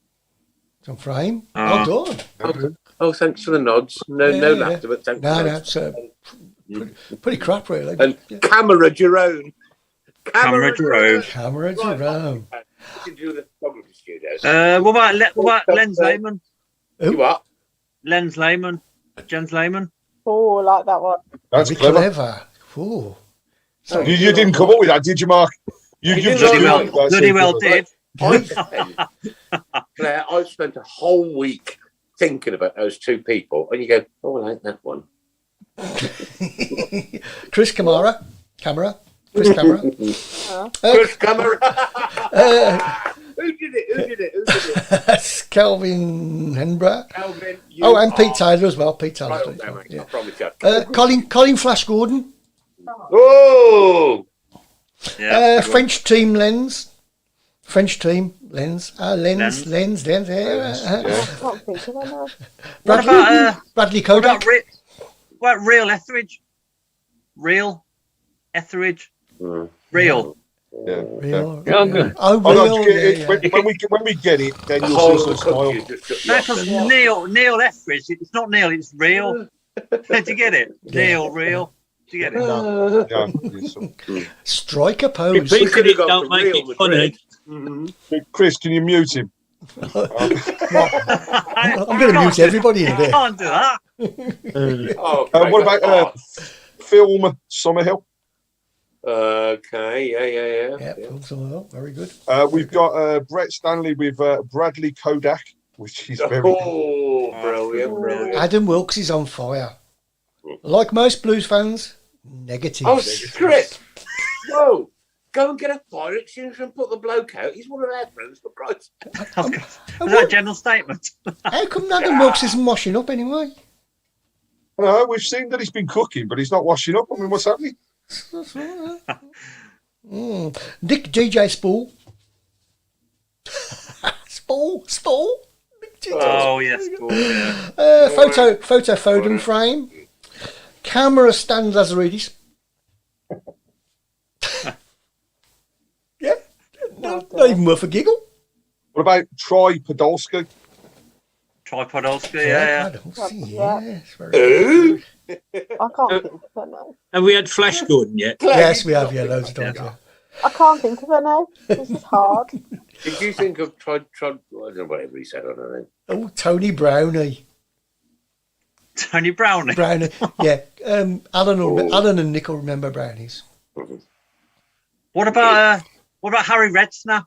Speaker 6: John Frame? Well done.
Speaker 1: Oh, thanks for the nods. No laughter, but thanks.
Speaker 6: No, it's pretty crap, really.
Speaker 1: And Camera Jerome.
Speaker 3: Camera Jerome.
Speaker 1: What did you do with the photography studios?
Speaker 3: What about Lens Lehman?
Speaker 1: You what?
Speaker 3: Lens Lehman. Jens Lehman.
Speaker 4: Oh, I like that one.
Speaker 2: That's clever.
Speaker 6: Oh.
Speaker 2: You didn't come up with that, did you, Mark? You
Speaker 3: bloody well did.
Speaker 1: Claire, I've spent a whole week thinking about those two people, and you go, oh, I like that one.
Speaker 6: Chris Camara. Chris Camara.
Speaker 1: Chris Camara. Who did it?
Speaker 6: That's Kelvin Henborough. And Pete Taylor as well. Pete Taylor.
Speaker 1: I promise you.
Speaker 6: Colin Flash Gordon.
Speaker 1: Oh.
Speaker 6: French team Lens. Lens. Lens. Bradley Kodak.
Speaker 3: What Real Etheridge? Real.
Speaker 6: Real.
Speaker 2: Yeah.
Speaker 6: Good.
Speaker 2: When we get it, then you'll see some smile.
Speaker 3: No, because Neil Etheridge. It's not Neil. It's Real. Did you get it? Neil Real. Did you get it?
Speaker 2: No.
Speaker 6: Striker pose.
Speaker 5: Repeating it don't make it funny.
Speaker 2: Chris, can you mute him?
Speaker 6: I'm going to mute everybody in there.
Speaker 3: I can't do that.
Speaker 2: What about Film Summerhill?
Speaker 1: Okay, yeah.
Speaker 6: Film Summerhill, very good.
Speaker 2: We've got Brett Stanley with Bradley Kodak, which is very
Speaker 1: brilliant.
Speaker 6: Adam Wilkes is on fire. Like most Blues fans, negative.
Speaker 1: Oh, Chris! Whoa! Go and get a fire extinguisher and put the bloke out. He's one of our friends, for Christ's sake.
Speaker 3: Was that a general statement?
Speaker 6: How come Adam Wilkes isn't washing up anyway?
Speaker 2: No, we've seen that he's been cooking, but he's not washing up. I mean, what's happening?
Speaker 6: Nick DJ Spool. Spool.
Speaker 3: Oh yes, Spool. Yeah.
Speaker 6: Photo Foden frame. Camera Stan Lazaridis. Yeah, not even worth a giggle.
Speaker 2: What about Troy Podolski?
Speaker 3: Yeah.
Speaker 6: Yes, very
Speaker 1: good.
Speaker 4: I can't think of her now.
Speaker 5: Have we had Flash Gordon yet?
Speaker 6: Yes, we have, loads of times. Yeah.
Speaker 4: I can't think of her now. This is hard.
Speaker 1: Did you think of Trod? I don't know whatever he said. I don't know.
Speaker 6: Oh, Tony Brownie.
Speaker 3: Tony Brownie.
Speaker 6: Yeah. Alan and Nick will remember Brownies.
Speaker 3: What about Harry Redsner?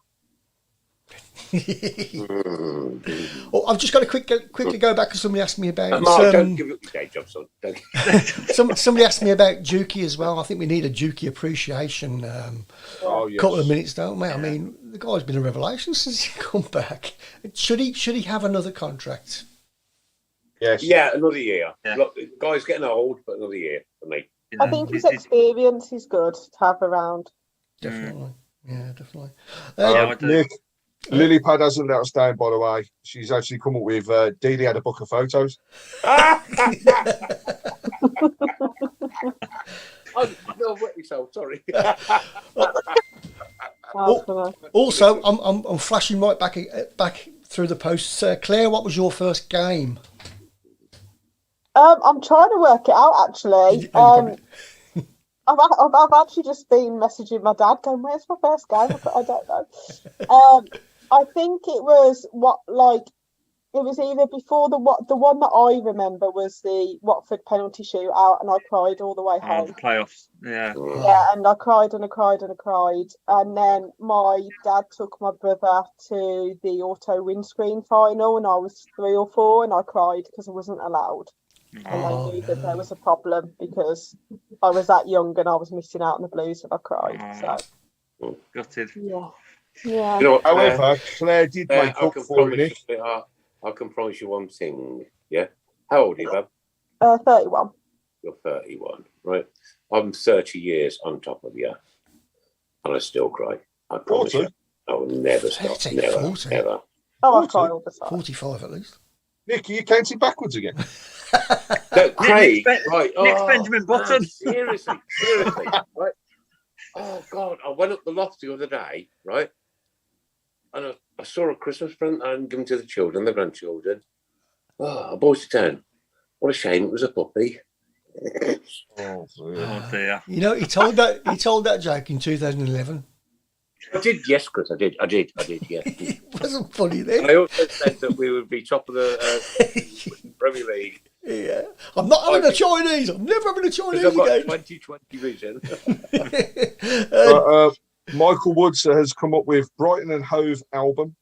Speaker 6: I've just got to quickly go back because somebody asked me about.
Speaker 1: Mark, don't give up your day job, son.
Speaker 6: Somebody asked me about Dukey as well. I think we need a Dukey appreciation.
Speaker 2: Yes.
Speaker 6: Couple of minutes, don't we? I mean, the guy's been a revelation since he come back. Should he have another contract?
Speaker 2: Yes.
Speaker 1: Yeah, another year.
Speaker 3: Yeah.
Speaker 1: Look, guy's getting old, but another year for me.
Speaker 4: I think his experience is good to have around.
Speaker 6: Definitely. Yeah, definitely.
Speaker 3: I do.
Speaker 2: Nick, Lily Pad hasn't let us down, by the way. She's actually come up with Dee Dee had a book of photos.
Speaker 1: Oh, no, wet yourself, sorry.
Speaker 6: Also, I'm flashing right back through the posts. Claire, what was your first game?
Speaker 4: I'm trying to work it out actually. I've actually just been messaging my dad going, "Where's my first game?" I don't know. I think it was it was either before the one that I remember was the Watford penalty shootout, and I cried all the way home.
Speaker 3: The playoffs, yeah.
Speaker 4: Yeah, and I cried and I cried and I cried. And then my dad took my brother to the auto windscreen final, and I was 3 or 4, and I cried because I wasn't allowed. And I knew that there was a problem because I was that young and I was missing out on the Blues, and I cried. So
Speaker 3: Gutted.
Speaker 4: yeah.
Speaker 1: You know,
Speaker 2: However, Claire did make up for it, Nick.
Speaker 1: I can promise you one thing, yeah? How old are you, Bab?
Speaker 4: 31.
Speaker 1: You're 31, right? I'm 30 years on top of you, and I still cry. I promise
Speaker 2: 40?
Speaker 1: you. I will never stop.
Speaker 6: 30,
Speaker 1: Never,
Speaker 6: 40.
Speaker 1: never.
Speaker 4: Oh, I cry all the time.
Speaker 6: 45 at least.
Speaker 2: Nick, are you counting backwards again?
Speaker 1: No, Craig, right?
Speaker 3: Next Benjamin Button.
Speaker 1: Man, seriously, right? Oh, God, I went up the loft the other day, right? And I saw a Christmas present and given to the children, the grandchildren. Oh, I bought it down. What a shame it was a puppy.
Speaker 2: Oh,
Speaker 3: Dear.
Speaker 6: You know, he told that joke in 2011.
Speaker 1: I did, yes, Chris, I did, yeah.
Speaker 6: It wasn't funny then.
Speaker 1: I also said that we would be top of the Premier League.
Speaker 6: Yeah, I'm not having a Chinese. I'm never having a Chinese
Speaker 1: Because I've got
Speaker 6: again.
Speaker 1: 2020 vision.
Speaker 2: Michael Woods has come up with Brighton and Hove album.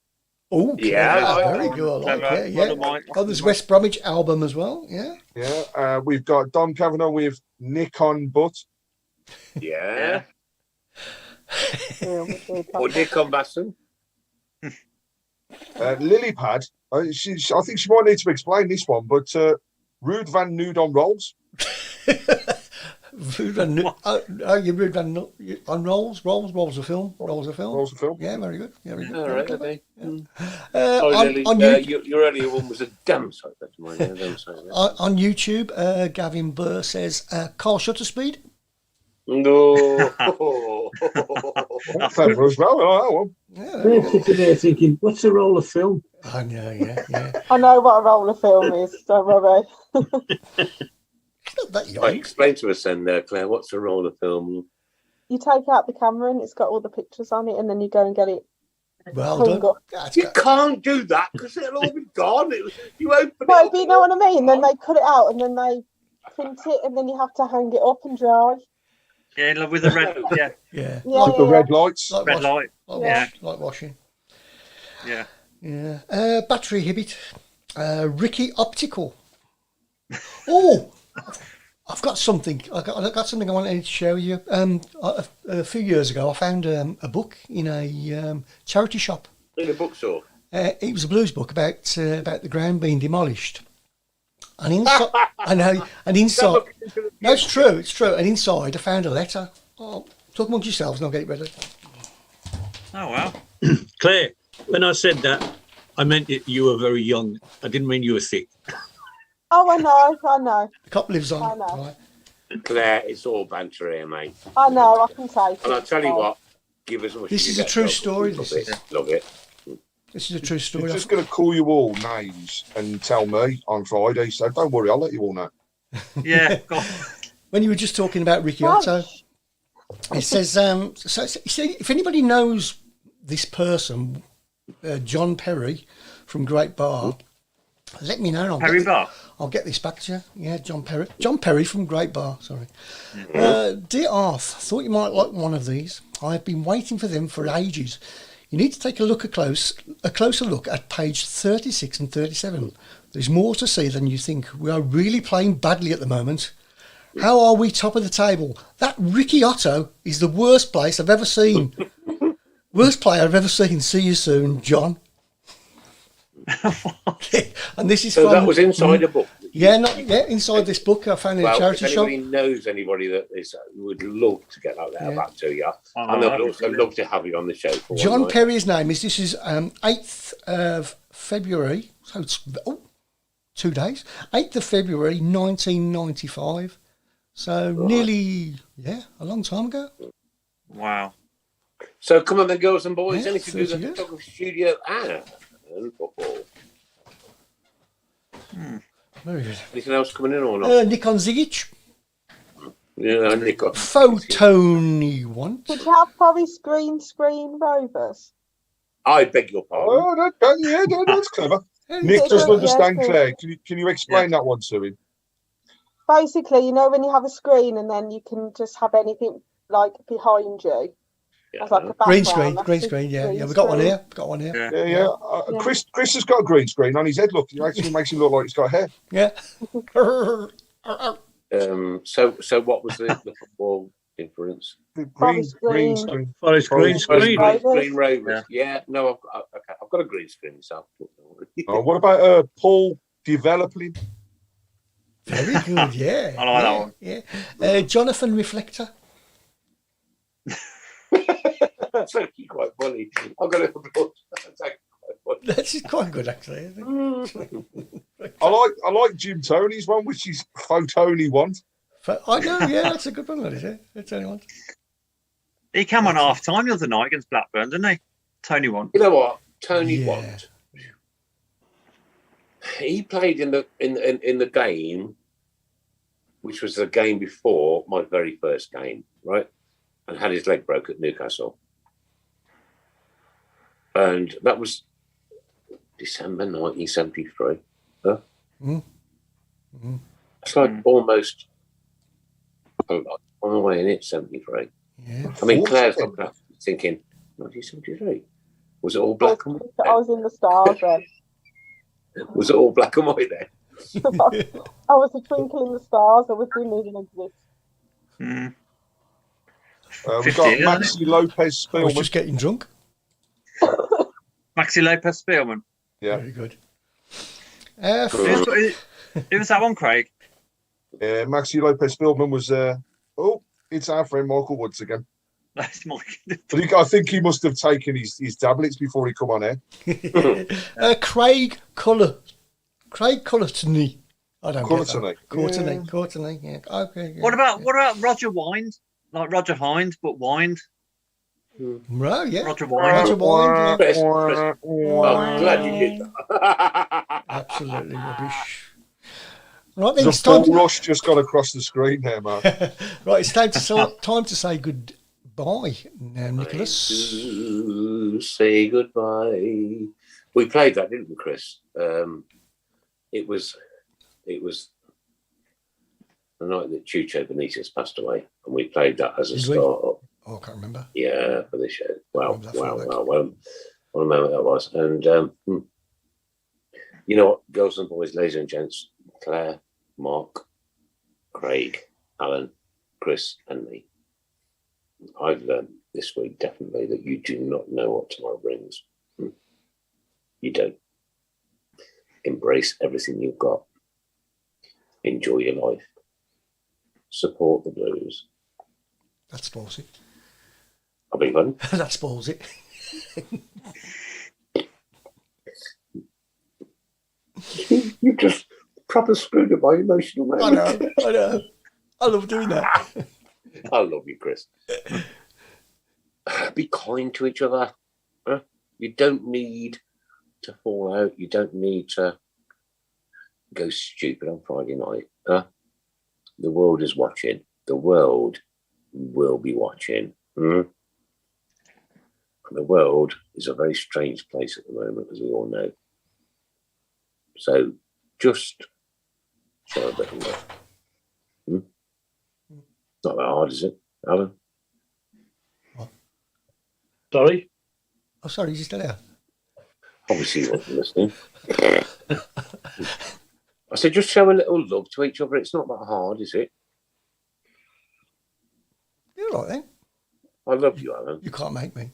Speaker 6: Oh,
Speaker 1: Yeah,
Speaker 6: very good. I like it, yeah. Oh, there's West Bromwich album as well. Yeah.
Speaker 2: Yeah, we've got Dom Kavanagh with Nick on Butt.
Speaker 1: Yeah. Or Nick on Basson.
Speaker 2: Lily Pad, I think she might need to explain this one, but Rude Van Nude on Rolls.
Speaker 6: Rude Van you Rude Van on Rolls a film.
Speaker 2: Rolls a film.
Speaker 6: Yeah, very good. Yeah, very good.
Speaker 1: All right, okay.
Speaker 6: On
Speaker 1: Your earlier one was a damn sight better than mine. Yeah,
Speaker 6: on YouTube, Gavin Burr says, Carl Shutter Speed.
Speaker 1: No.
Speaker 2: That's clever as well. I like that one.
Speaker 6: Yeah,
Speaker 5: They're sitting there thinking, what's a roll of film?
Speaker 6: I know, yeah.
Speaker 4: I know what a roller film is, don't worry.
Speaker 6: Not that young.
Speaker 1: Right, explain to us then, Claire, what's a roll of film?
Speaker 4: You take out the camera and it's got all the pictures on it, and then you go and get it.
Speaker 6: Well
Speaker 4: hung
Speaker 6: done.
Speaker 4: up.
Speaker 6: That's
Speaker 1: You
Speaker 6: good.
Speaker 1: can't do that because it'll all be gone. You open it
Speaker 4: No,
Speaker 1: up,
Speaker 4: but you know what I mean? Then they cut it out and then they print it, and then you have to hang it up and dry.
Speaker 3: Yeah, with the red, yeah,
Speaker 6: Yeah.
Speaker 2: Like the red lights.
Speaker 6: Like
Speaker 3: red light.
Speaker 6: Like washing.
Speaker 3: Yeah.
Speaker 6: Yeah. Battery Hibbit. Ricky Optical. Oh, I've got something. I got something I wanted to show you. A few years ago, I found a book in a charity shop.
Speaker 1: in a bookstore.
Speaker 6: It was a blues book about the ground being demolished. And inside, I know. And inside, no, it's true. And inside, I found a letter. Oh, talk amongst yourselves, and I'll get it ready.
Speaker 3: Oh wow.
Speaker 5: Claire, when I said that, I meant that you were very young. I didn't mean you were thick.
Speaker 4: Oh, I know.
Speaker 6: The cop lives on.
Speaker 4: I know.
Speaker 6: Right.
Speaker 1: Claire, it's all banter here, mate.
Speaker 4: I know, I can take it.
Speaker 1: And I'll tell you what, give us much.
Speaker 6: This is a true story. This is.
Speaker 1: Love it.
Speaker 6: This is a true story.
Speaker 2: He's just going to call you all names and tell me on Friday, so don't worry, I'll let you all know.
Speaker 3: Yeah. God.
Speaker 6: When you were just talking about Ricky Otto, it says, so if anybody knows this person, John Perry from Great Bar, let me know. I'll get this back to you. Yeah, John Perry. John Perry from Great Bar, sorry. Dear Arth, thought you might like one of these. I've been waiting for them for ages. You need to take a closer look at page 36 and 37. There's more to see than you think. We are really playing badly at the moment. How are we top of the table? That Ricky Otto is the worst place I've ever seen. Worst player I've ever seen. See you soon, John. And this is
Speaker 1: So
Speaker 6: from,
Speaker 1: that was inside a book.
Speaker 6: inside this book I found in a charity
Speaker 1: if
Speaker 6: shop.
Speaker 1: anybody knows anybody that would love to get that letter back to you,
Speaker 3: Oh,
Speaker 1: and they would also love to have you on the show. For one
Speaker 6: John
Speaker 1: night.
Speaker 6: Perry's name is, this is 8th of February, so it's 2 days, 8th of February 1995, so nearly, a long time ago.
Speaker 3: Wow.
Speaker 1: So come on then, girls and boys,
Speaker 6: Yeah,
Speaker 1: anything to do
Speaker 6: 30
Speaker 1: with the
Speaker 6: years.
Speaker 1: photography studio and football.
Speaker 6: Very good.
Speaker 1: Anything else coming in or not?
Speaker 6: Nikon Zigic,
Speaker 1: Yeah, Nick.
Speaker 6: Photony want.
Speaker 4: Did you have Forest green screen rovers?
Speaker 1: I beg your pardon.
Speaker 2: Oh, that's clever. Nick doesn't understand, Claire. Can you explain that one to him?
Speaker 4: Basically, you know when you have a screen and then you can just have anything like behind you.
Speaker 1: Yeah.
Speaker 4: As like a
Speaker 6: Green
Speaker 4: background,
Speaker 6: screen,
Speaker 4: that's
Speaker 6: green
Speaker 4: the
Speaker 6: screen,
Speaker 4: green
Speaker 6: we've got one
Speaker 4: screen.
Speaker 6: here. Got one here.
Speaker 2: Yeah. Chris has got a green screen on his head. Look, it actually makes him look like he's got hair.
Speaker 6: Yeah.
Speaker 1: So what was the football inference?
Speaker 2: Green
Speaker 4: Green.
Speaker 2: screen.
Speaker 5: Forest green screen.
Speaker 1: Green Rovers. Yeah. No, I've got a green screen myself.
Speaker 2: Oh, what about Paul developing?
Speaker 6: Very good, yeah.
Speaker 3: I like that one.
Speaker 6: Yeah. Jonathan Reflector.
Speaker 1: That's actually quite funny. I've got to applaud. That's actually quite funny.
Speaker 6: That's quite good, actually. I think.
Speaker 2: I like Jim Tony's one, which is Photony want.
Speaker 6: I know, yeah, that's a good one, that is it? That's only one.
Speaker 3: He came on half time the other night against Blackburn, didn't he? Tony won.
Speaker 1: You know what? Tony
Speaker 6: Yeah.
Speaker 1: Want. He played in the game, which was the game before my very first game, right? And had his leg broke at Newcastle. And that was December 1973. Huh? It's like almost on the way in it, 73.
Speaker 6: Yeah.
Speaker 1: I mean, Claire's got that thinking, 1973? Was it all black and white?
Speaker 4: I was in the stars then.
Speaker 1: Was it all black and white then?
Speaker 4: I was a twinkle in the stars. I didn't even exist.
Speaker 2: We've
Speaker 3: 50,
Speaker 2: got
Speaker 3: isn't
Speaker 2: Maxi Lopez
Speaker 6: I was
Speaker 2: Spielman.
Speaker 6: just getting drunk.
Speaker 3: Maxi Lopez Spielman.
Speaker 2: Yeah.
Speaker 6: Very good.
Speaker 3: Who was that one, Craig?
Speaker 2: Maxi Lopez Spielman was. It's our friend Michael Woods again.
Speaker 3: That's Mike.
Speaker 2: I think he must have taken his tablets before he come on air.
Speaker 6: Craig Cullertony. I don't
Speaker 2: Courtenay.
Speaker 6: get that. Courtenay, yeah. Okay. Yeah.
Speaker 3: What about Roger Wind? Like Roger Hind, but Wind.
Speaker 6: Right, yeah.
Speaker 3: Roger Wind.
Speaker 6: Roger Wind, yeah.
Speaker 1: Chris, I'm glad you did that.
Speaker 6: Absolutely rubbish. Right, then
Speaker 2: The
Speaker 6: it's time
Speaker 2: full rush just got across the screen there, man.
Speaker 6: right, it's time to say goodbye now, Nicholas.
Speaker 1: Say goodbye. We played that, didn't we, Chris? It was the night that Chucho Benitez passed away, and we played that as a start-up.
Speaker 6: Oh, I can't remember.
Speaker 1: Yeah, for the show. Wow,
Speaker 6: Remember that
Speaker 1: what a moment that was. And you know what, girls and boys, ladies and gents, Claire, Mark, Craig, Alan, Chris, and me. I've learned this week definitely that you do not know what tomorrow brings. You don't. Embrace everything you've got. Enjoy your life. Support the Blues.
Speaker 6: That's ballsy.
Speaker 1: I beg your pardon?
Speaker 6: That's ballsy.
Speaker 1: You just proper screwed up my emotional moment.
Speaker 6: I know. I love doing that.
Speaker 1: I love you, Chris. Be kind to each other. Huh? You don't need to fall out. You don't need to go stupid on Friday night. Huh? The world is watching. The world will be watching. The world is a very strange place at the moment, as we all know. So just show a bit of love. Not that hard, is it, Alan?
Speaker 6: What?
Speaker 5: Sorry?
Speaker 6: Oh, sorry, you still there?
Speaker 1: Obviously you wasn't listening. I said just show a little love to each other. It's not that hard, is it?
Speaker 6: You're all right then.
Speaker 1: I love you, Alan.
Speaker 6: You can't make me.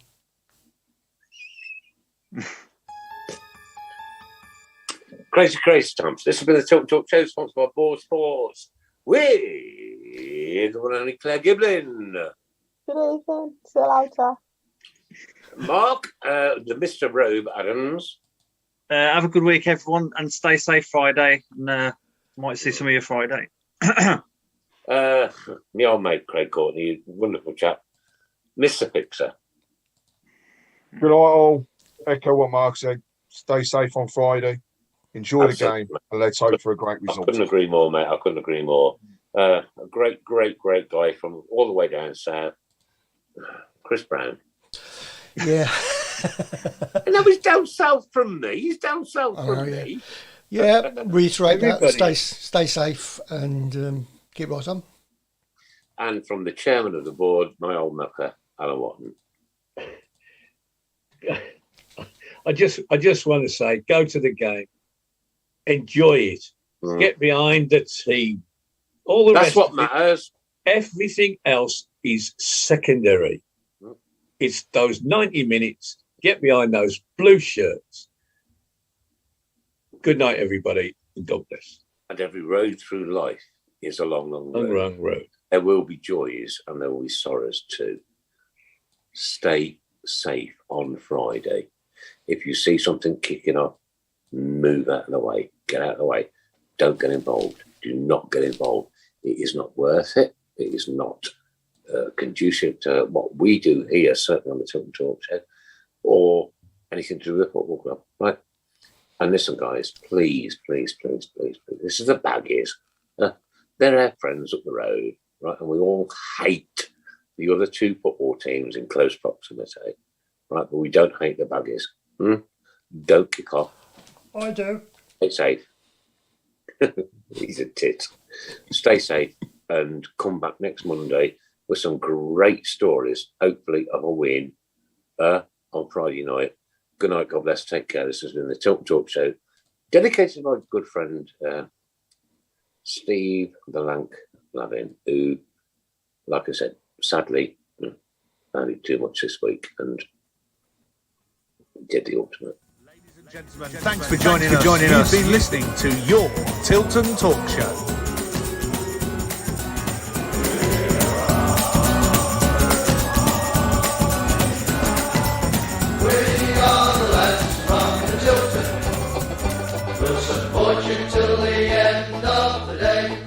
Speaker 1: Crazy times. This has been the Tilton Talk Show, sponsored by Board Sports, with the one and only Claire Giblin.
Speaker 4: Good evening. See you later.
Speaker 1: Mark, the Mr. Robe Adams.
Speaker 3: Have a good week, everyone, and stay safe Friday. And might see some of you Friday.
Speaker 1: My old mate, Craig Courtney, wonderful chap. Mr. Fixer.
Speaker 2: Good night, all. Echo what Mark said. Stay safe on Friday. Enjoy the game, and let's hope for a great result.
Speaker 1: I couldn't agree more, mate. I couldn't agree more. A great guy from all the way down south, Chris Browne.
Speaker 6: Yeah.
Speaker 1: No, he's down south from me. He's down south from me.
Speaker 6: Yeah, reiterate that. Stay safe and keep right on.
Speaker 1: And from the chairman of the board, my old mucker, Alan Watton.
Speaker 5: I just want to say, go to the game, enjoy it, get behind the team. All the
Speaker 1: That's
Speaker 5: rest
Speaker 1: what matters.
Speaker 5: Everything else is secondary. It's those 90 minutes. Get behind those blue shirts. Good night, everybody, and God bless.
Speaker 1: And every road through life is a long road. There will be joys and there will be sorrows too. Stay safe on Friday. If you see something kicking off, move out of the way. Get out of the way. Don't get involved. Do not get involved. It is not worth it. It is not conducive to what we do here, certainly on the Tilton Talk Show, or anything to do with the football club, right? And listen, guys, please. This is the Baggies. They're our friends up the road, right? And we all hate the other two football teams in close proximity, right? But we don't hate the Baggies. Don't kick off.
Speaker 6: I do.
Speaker 1: Stay safe. He's a tit. Stay safe and come back next Monday with some great stories, hopefully of a win on Friday night. Good night, God bless, take care. This has been the Tilton Talk Show, dedicated to my good friend Steve the Lank Lavin, who, like I said, sadly found it too much this week and did the ultimate.
Speaker 7: Ladies and gentlemen, thanks for joining us. You've been listening to your Tilton Talk Show.
Speaker 8: We'll support you till the end of the day.